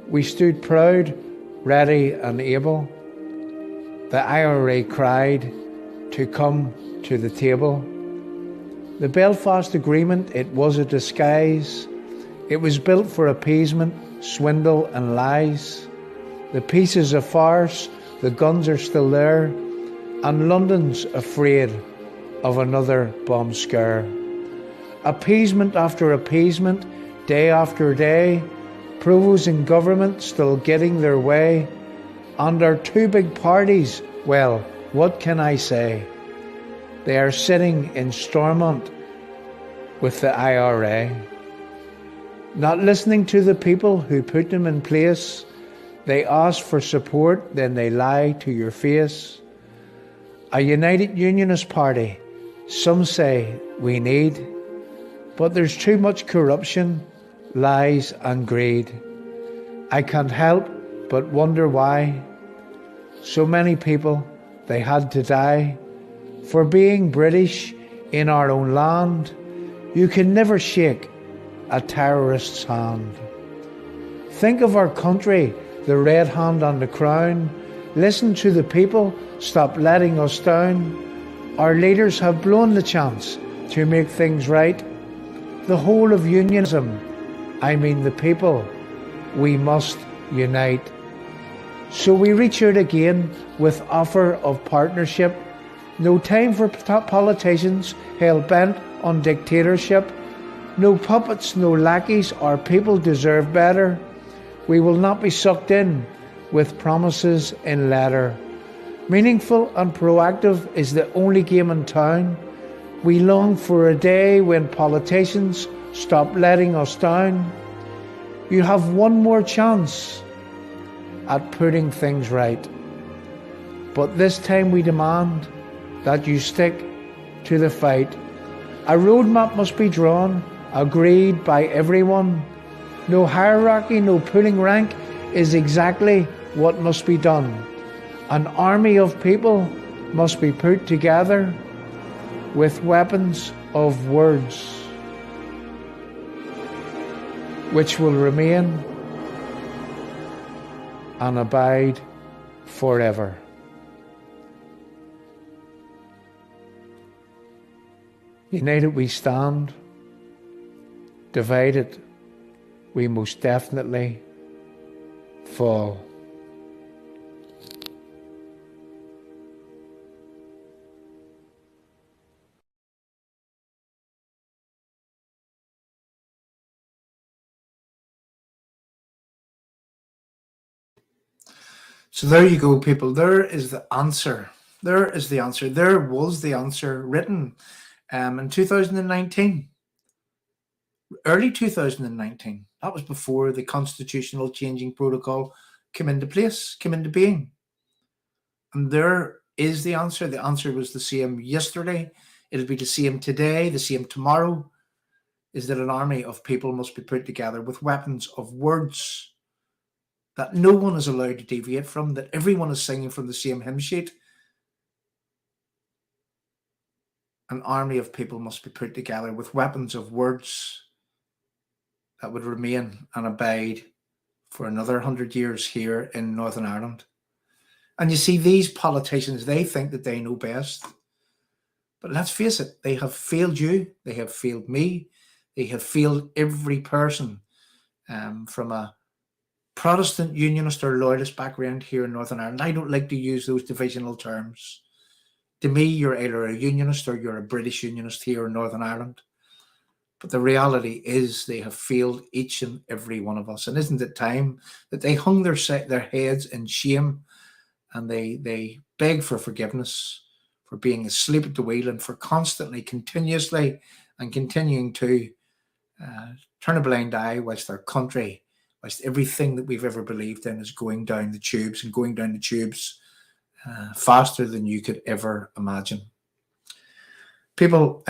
We stood proud, ready and able. The IRA cried to come to the table. The Belfast Agreement, it was a disguise. It was built for appeasement, swindle and lies. The peace is a farce, the guns are still there, and London's afraid of another bomb scare. Appeasement after appeasement, day after day, provos in government still getting their way, and our two big parties, well, what can I say? They are sitting in Stormont with the IRA, not listening to the people who put them in place. They ask for support, then they lie to your face. A united Unionist party, some say we need, but there's too much corruption, lies and greed. I can't help but wonder why so many people, they had to die for being British in our own land. You can never shake a terrorist's hand. Think of our country, the red hand on the crown. Listen to the people, stop letting us down. Our leaders have blown the chance to make things right. The whole of unionism, I mean the people, we must unite. So we reach out again with offer of partnership. No time for politicians hell-bent on dictatorship. No puppets, no lackeys, our people deserve better. We will not be sucked in with promises in letter. Meaningful and proactive is the only game in town. We long for a day when politicians stop letting us down. You have one more chance at putting things right. But this time we demand that you stick to the fight. A roadmap must be drawn, agreed by everyone. No hierarchy, no pulling rank is exactly what must be done. An army of people must be put together with weapons of words, which will remain and abide forever. United we stand, divided we most definitely fall. So there you go, people. There is the answer. There is the answer. There was the answer written in 2019, early 2019. That was before the constitutional changing protocol came into place, came into being. And there is the answer. The answer was the same yesterday. It'll be the same today, the same tomorrow, is that an army of people must be put together with weapons of words that no one is allowed to deviate from, that everyone is singing from the same hymn sheet. An army of people must be put together with weapons of words that would remain and abide for another 100 years here in Northern Ireland. And you see, these politicians, they think that they know best. But let's face it, they have failed you, they have failed me, they have failed every person from a Protestant, Unionist or Loyalist background here in Northern Ireland. I don't like to use those divisional terms. To me, you're either a Unionist or you're a British Unionist here in Northern Ireland. But the reality is they have failed each and every one of us. And isn't it time that they hung their heads in shame and they beg for forgiveness for being asleep at the wheel and for constantly, continuously and continuing to turn a blind eye whilst our country, whilst everything that we've ever believed in is going down the tubes and going down the tubes faster than you could ever imagine. People,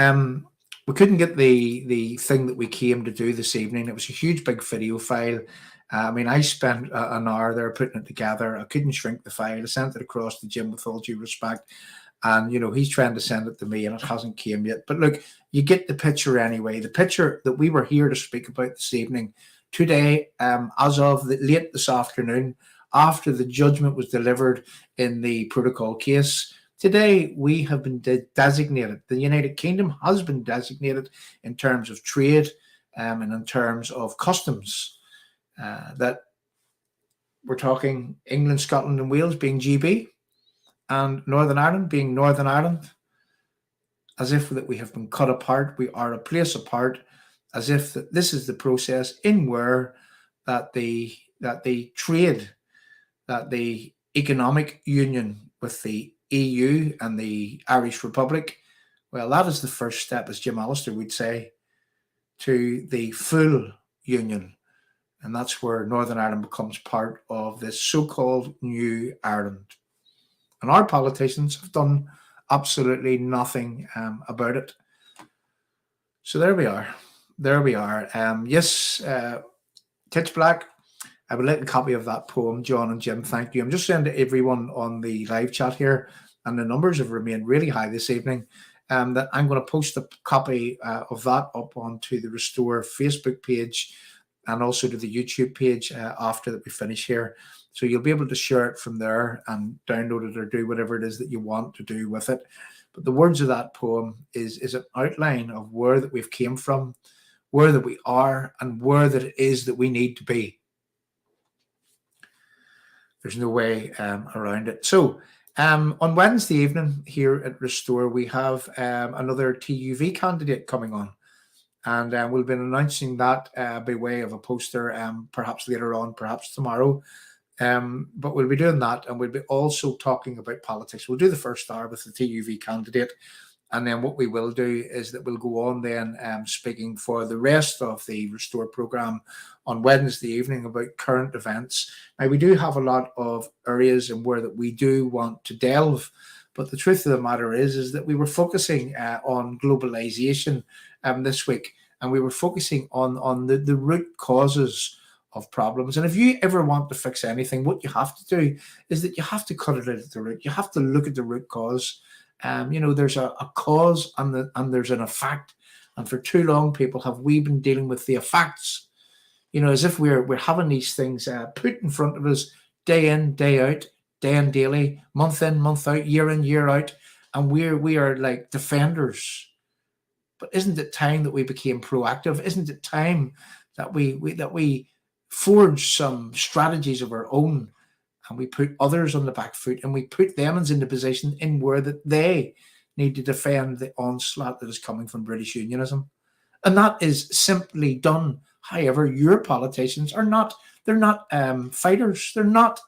we couldn't get the thing that we came to do this evening. It was a huge big video file. I spent an hour there putting it together. I couldn't shrink the file. I sent it across to Jim with all due respect. And, he's trying to send it to me and it hasn't came yet. But look, you get the picture anyway. The picture that we were here to speak about this evening, today, as of late this afternoon, after the judgment was delivered in the protocol case, today we have been designated, the United Kingdom has been designated in terms of trade and in terms of customs, that we're talking England, Scotland and Wales being GB, and Northern Ireland being Northern Ireland, as if that we have been cut apart, we are a place apart, as if that this is the process in where that the trade, that the economic union with the EU and the Irish Republic, well, that is the first step, as Jim Allister would say, to the full union. And that's where Northern Ireland becomes part of this so-called new Ireland. And our politicians have done absolutely nothing about it. So there we are. Yes, Titch Black, I have a little copy of that poem, John and Jim. Thank you. I'm just saying to everyone on the live chat here, and the numbers have remained really high this evening, that I'm going to post a copy of that up onto the Restore Facebook page and also to the YouTube page after that we finish here. So you'll be able to share it from there and download it or do whatever it is that you want to do with it. But the words of that poem is an outline of where that we've came from, where that we are, and where that it is that we need to be. There's no way around it. So on Wednesday evening here at Restore, we have another TUV candidate coming on. And we'll be announcing that by way of a poster perhaps later on, perhaps tomorrow. But we'll be doing that, and we'll be also talking about politics. We'll do the first hour with the TUV candidate, and then what we will do is that we'll go on then speaking for the rest of the Restore programme on Wednesday evening about current events. Now, we do have a lot of areas and where that we do want to delve, but the truth of the matter is that we were focusing on globalisation this week, and we were focusing on the root causes of problems. And if you ever want to fix anything, what you have to do is that you have to cut it out at the root. You have to look at the root cause. There's a cause and there's an effect. And for too long, we've been dealing with the effects, as if we're having these things put in front of us day in, day out, day and daily, month in, month out, year in, year out. And we are like defenders. But isn't it time that we became proactive? Isn't it time that we forge some strategies of our own, and we put others on the back foot, and we put them in the position in where that they need to defend the onslaught that is coming from British Unionism? And that is simply done. However, your politicians are not, they're not fighters. They're not.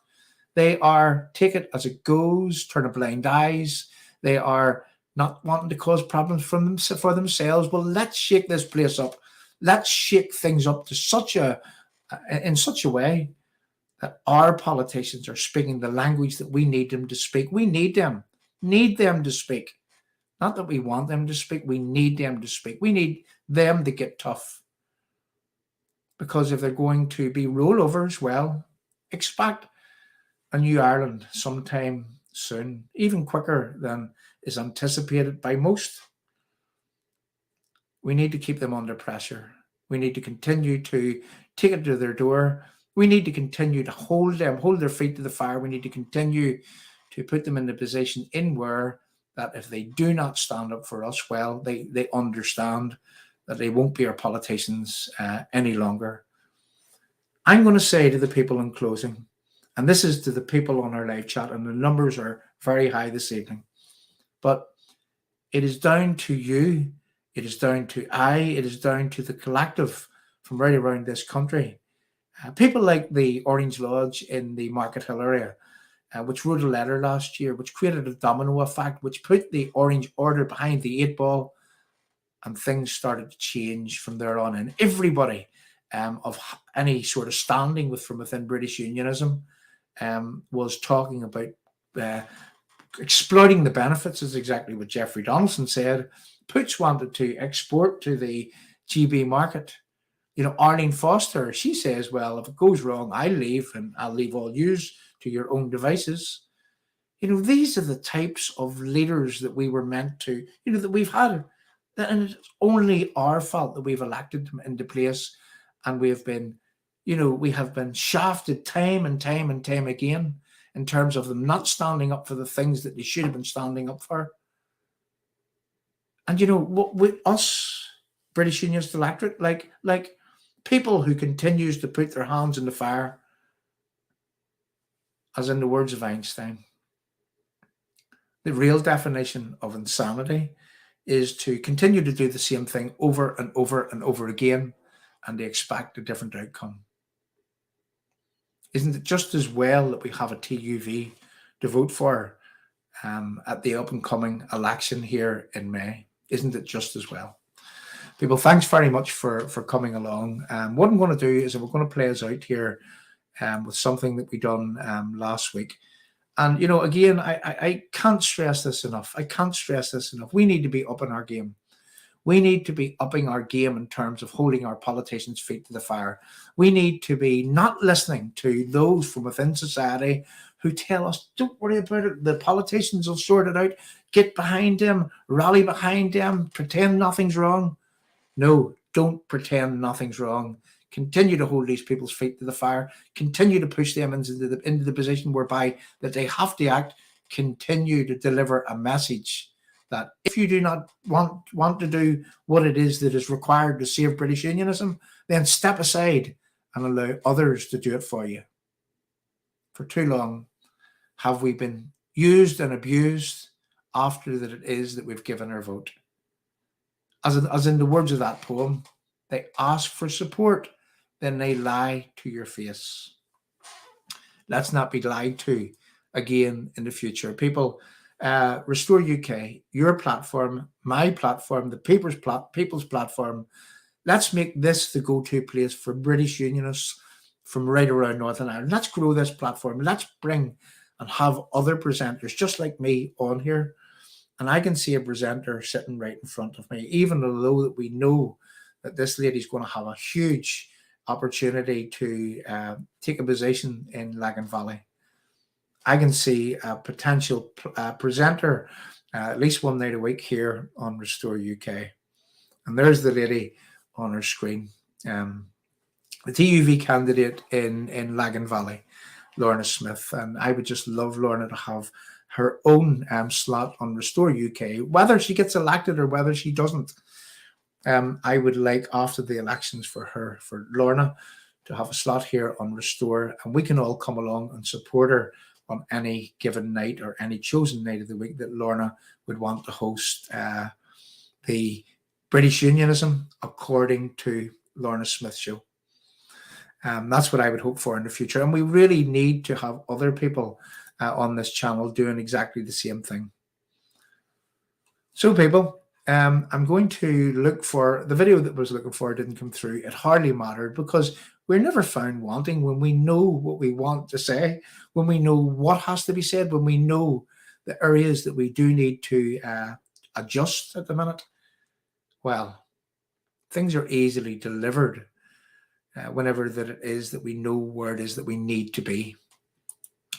They are take it as it goes, turn a blind eyes. They are not wanting to cause problems for themselves. Well, let's shake this place up. Let's shake things up to in such a way that our politicians are speaking the language that we need them to speak. We need them to speak. Not that we want them to speak, we need them to speak. We need them to get tough. Because if they're going to be rollovers, well, expect a new Ireland sometime soon, even quicker than is anticipated by most. We need to keep them under pressure. We need to continue to take it to their door We need to continue to hold their feet to the fire. We need to continue to put them in the position in where that if they do not stand up for us, well, they understand that they won't be our politicians any longer. I'm going to say to the people in closing, and this is to the people on our live chat, and the numbers are very high this evening, but it is down to you, it is down to it is down to the collective from right around this country. People like the Orange Lodge in the Market Hill area, which wrote a letter last year, which created a domino effect, which put the Orange Order behind the 8 ball, and things started to change from there on. And everybody of any sort of standing from within British Unionism was talking about exploiting the benefits, is exactly what Jeffrey Donaldson said. Poots wanted to export to the GB market. Arlene Foster, she says, well, if it goes wrong, I'll leave, and I'll leave all yous to your own devices. These are the types of leaders that we were meant to, that we've had. And it's only our fault that we've elected them into place, and we have been shafted time and time and time again in terms of them not standing up for the things that they should have been standing up for. And what with us, British Unionist electorate, like people who continues to put their hands in the fire, as in the words of Einstein, the real definition of insanity is to continue to do the same thing over and over and over again, and they expect a different outcome. Isn't it just as well that we have a TUV to vote for at the up-and-coming election here in May? Isn't it just as well? People, thanks very much for coming along. What I'm going to do is we're going to play us out here with something that we done last week. And, again, I can't stress this enough. We need to be upping our game. We need to be upping our game in terms of holding our politicians' feet to the fire. We need to be not listening to those from within society who tell us, don't worry about it, the politicians will sort it out, get behind them, rally behind them, pretend nothing's wrong. No, don't pretend nothing's wrong. Continue to hold these people's feet to the fire. Continue to push them into the position whereby that they have to act. Continue to deliver a message that if you do not want to do what it is that is required to save British Unionism, then step aside and allow others to do it for you. For too long have we been used and abused after that it is that we've given our vote. As in the words of that poem, they ask for support, then they lie to your face. Let's not be lied to again in the future. People, Restore UK, your platform, my platform, the people's platform. Let's make this the go-to place for British Unionists from right around Northern Ireland. Let's grow this platform. Let's bring and have other presenters just like me on here. And I can see a presenter sitting right in front of me, even though that we know that this lady's going to have a huge opportunity to take a position in Lagan Valley. I can see a potential presenter at least one night a week here on Restore UK. And there's the lady on her screen, the TUV candidate in Lagan Valley, Lorna Smith. And I would just love Lorna to have her own slot on Restore UK, whether she gets elected or whether she doesn't. I would like after the elections for Lorna to have a slot here on Restore, and we can all come along and support her on any given night or any chosen night of the week that Lorna would want to host the British Unionism according to Lorna Smith show. That's what I would hope for in the future. And we really need to have other people on this channel doing exactly the same thing. So people, I'm going to look for the video that I was looking for. Didn't come through. It hardly mattered because we're never found wanting when we know what we want to say, when we know what has to be said, when we know the areas that we do need to adjust at the minute. Well, things are easily delivered whenever that it is that we know where it is that we need to be.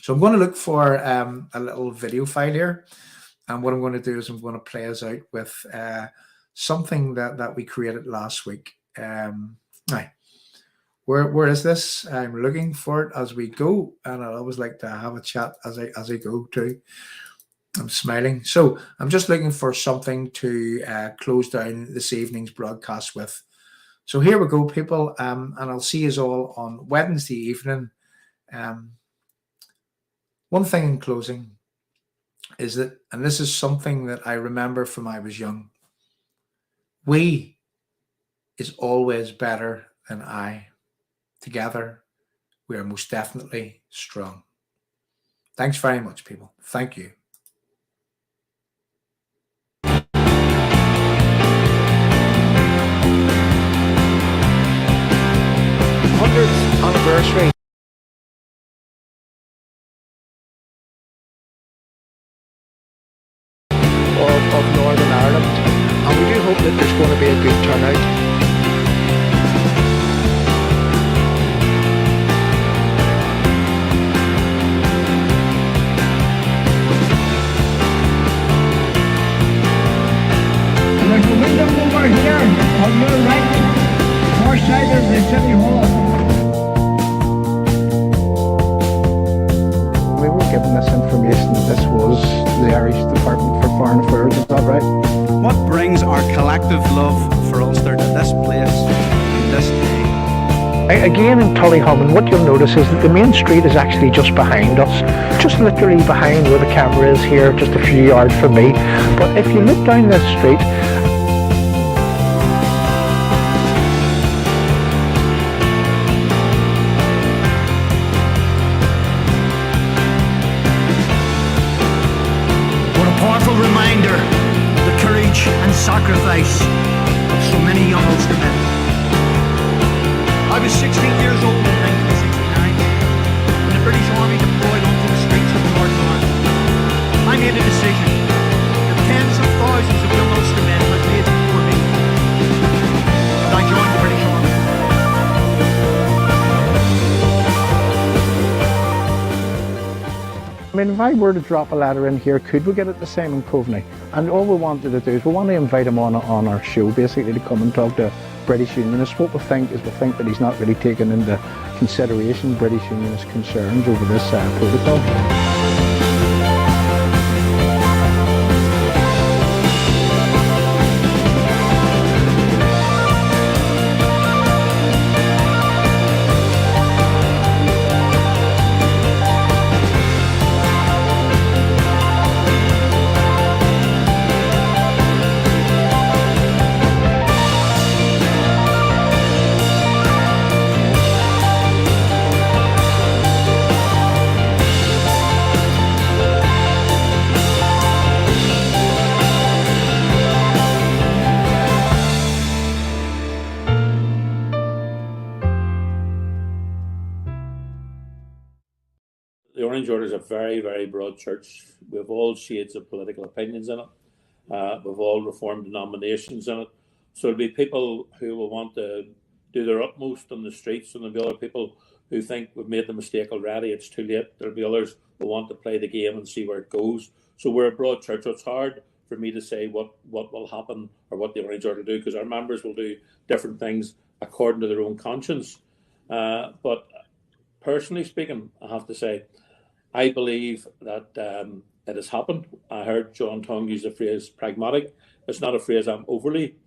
So I'm going to look for a little video file here. And what I'm going to do is I'm going to play us out with something that we created last week. Now, where is this? I'm looking for it as we go, and I always like to have a chat as I go too. I'm smiling. So I'm just looking for something to close down this evening's broadcast with. So here we go, people, and I'll see you all on Wednesday evening. One thing in closing is that, and this is something that I remember from I was young, we is always better than I. Together, we are most definitely strong. Thanks very much, people. Thank you. 100th anniversary of Northern Ireland, and we do hope that there's going to be a good turnout. There's a window over here on your right, far side of the City Hall. We were given this information that this was the Irish Department for Foreign Affairs, is that right? What brings our collective love for Ulster to this place, to this day? Again in Tullyhammon, what you'll notice is that the main street is actually just behind us, just literally behind where the camera is here, just a few yards from me. But if you look down this street, Reminder of the courage and sacrifice of so many young Ulstermen. I was 16 years old in 1969 when the British Army deployed onto the streets of Northern Ireland. I made a decision that tens of thousands of young Ulstermen had made before me, and I joined the British Army. I mean, if I were to drop a letter in here, could we get it to Simon Coveney? And all we wanted to do is we want to invite him on our show, basically to come and talk to British Unionists. What we think is we think that he's not really taking into consideration British Unionist concerns over this protocol. The Orange Order is a very, very broad church. We have all shades of political opinions in it. We've all reformed denominations in it. So there'll be people who will want to do their utmost on the streets, and there'll be other people who think we've made the mistake already, it's too late. There'll be others who want to play the game and see where it goes. So we're a broad church, so it's hard for me to say what will happen or what the Orange Order do, because our members will do different things according to their own conscience. But personally speaking, I have to say, I believe that it has happened. I heard John Tongue use the phrase pragmatic. It's not a phrase I'm overly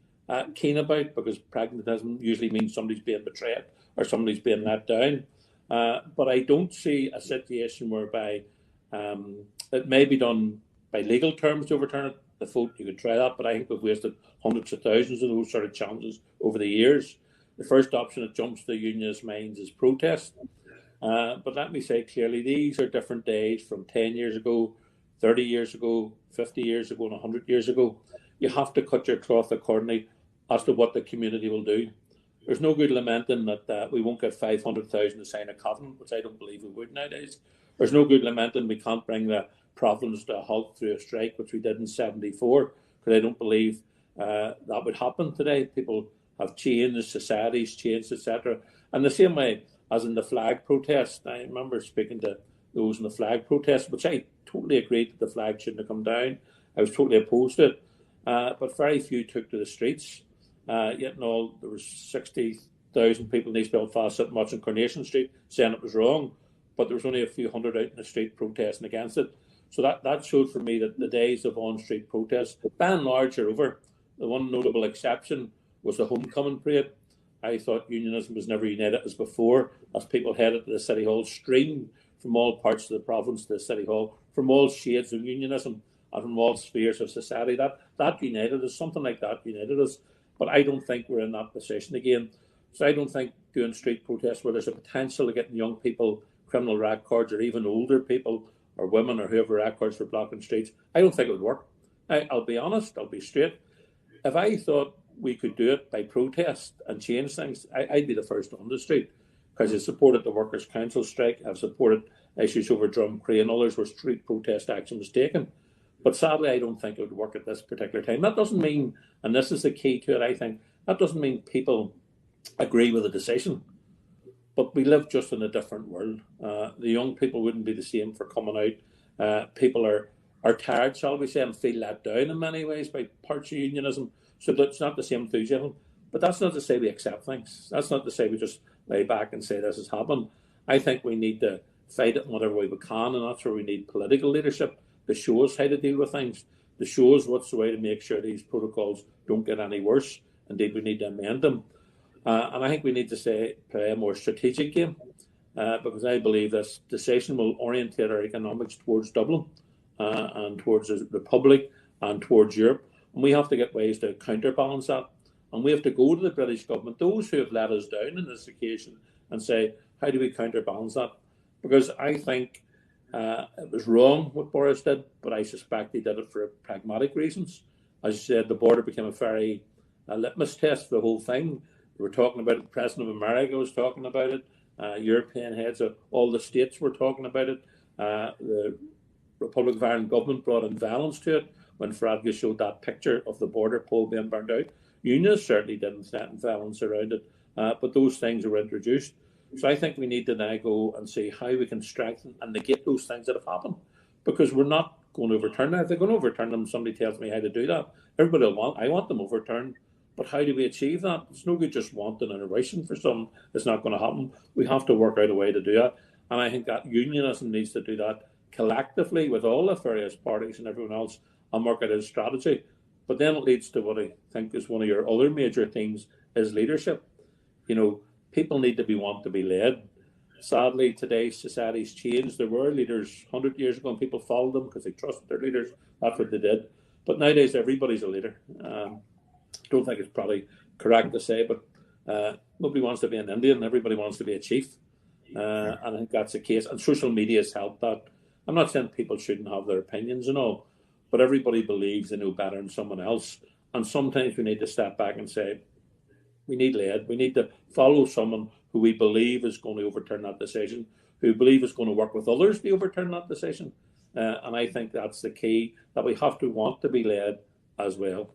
keen about, because pragmatism usually means somebody's being betrayed or somebody's being let down. But I don't see a situation whereby it may be done by legal terms to overturn it. The vote, you could try that, but I think we've wasted hundreds of thousands of those sort of challenges over the years. The first option that jumps to the unionist minds is protest. But let me say clearly, these are different days from 10 years ago, 30 years ago, 50 years ago, and 100 years ago. You have to cut your cloth accordingly as to what the community will do. There's no good lamenting that we won't get 500,000 to sign a covenant, which I don't believe we would nowadays. There's no good lamenting we can't bring the province to a halt through a strike, which we did in 1974, because I don't believe that would happen today. People have changed, societies changed, etc. And the same way as in the flag protest, I remember speaking to those in the flag protest, which I totally agreed that the flag shouldn't have come down. I was totally opposed to it, but very few took to the streets. Yet in all, there was 60 100,000 people in East Belfast sitting watching Coronation Street saying it was wrong, but there was only a few hundred out in the street protesting against it. So that showed for me that the days of on-street protests, by and large, are over. The one notable exception was the homecoming parade. I thought unionism was never united as before, as people headed to the City Hall, streamed from all parts of the province to the City Hall, from all shades of unionism and from all spheres of society. That united us, something like that united us. But I don't think we're in that position again. So I don't think doing street protests where there's a potential of getting young people criminal records, or even older people or women or whoever records for blocking streets, I don't think it would work. I'll be honest, I'll be straight. If I thought we could do it by protest and change things, I'd be the first on the street, because I supported the Workers' Council strike, I've supported issues over Drumcree and others where street protest action was taken. But sadly, I don't think it would work at this particular time. That doesn't mean, and this is the key to it, I think, that doesn't mean people agree with the decision. But we live just in a different world. The young people wouldn't be the same for coming out. People are tired, shall we say, and feel let down in many ways by parts of unionism. So that's not the same enthusiasm. But that's not to say we accept things. That's not to say we just lay back and say this has happened. I think we need to fight it in whatever way we can, and that's where we need political leadership to show us how to deal with things, to show us what's the way to make sure these protocols don't get any worse. Indeed, we need to amend them. And I think we need to play a more strategic game, because I believe this decision will orientate our economics towards Dublin and towards the Republic and towards Europe. And we have to get ways to counterbalance that. And we have to go to the British government, those who have let us down on this occasion, and say, how do we counterbalance that? Because I think it was wrong what Boris did, but I suspect he did it for pragmatic reasons. As you said, the border became a very litmus test for the whole thing. We were talking about it. The President of America was talking about it. European heads of all the states were talking about it. The Republic of Ireland government brought in violence to it when Farage showed that picture of the border pole being burned out. Unions certainly didn't threaten violence around it, but those things were introduced. So I think we need to now go and see how we can strengthen and negate those things that have happened, because we're not going to overturn them. If they're going to overturn them, somebody tells me how to do that. Everybody will want, I want them overturned. But how do we achieve that? It's no good just wanting and wishing for something. It's not going to happen. We have to work out a way to do that. And I think that unionism needs to do that collectively with all the various parties and everyone else, and work out a strategy. But then it leads to what I think is one of your other major themes, is leadership. You know, people need to want to be led. Sadly, today's society's changed. There were leaders 100 years ago and people followed them because they trusted their leaders. That's what they did. But nowadays, everybody's a leader. Don't think it's probably correct to say, but nobody wants to be an Indian. Everybody wants to be a chief. And I think that's the case. And social media has helped that. I'm not saying people shouldn't have their opinions and all, but everybody believes they know better than someone else. And sometimes we need to step back and say, we need led. We need to follow someone who we believe is going to overturn that decision, who we believe is going to work with others to overturn that decision. And I think that's the key, that we have to want to be led as well.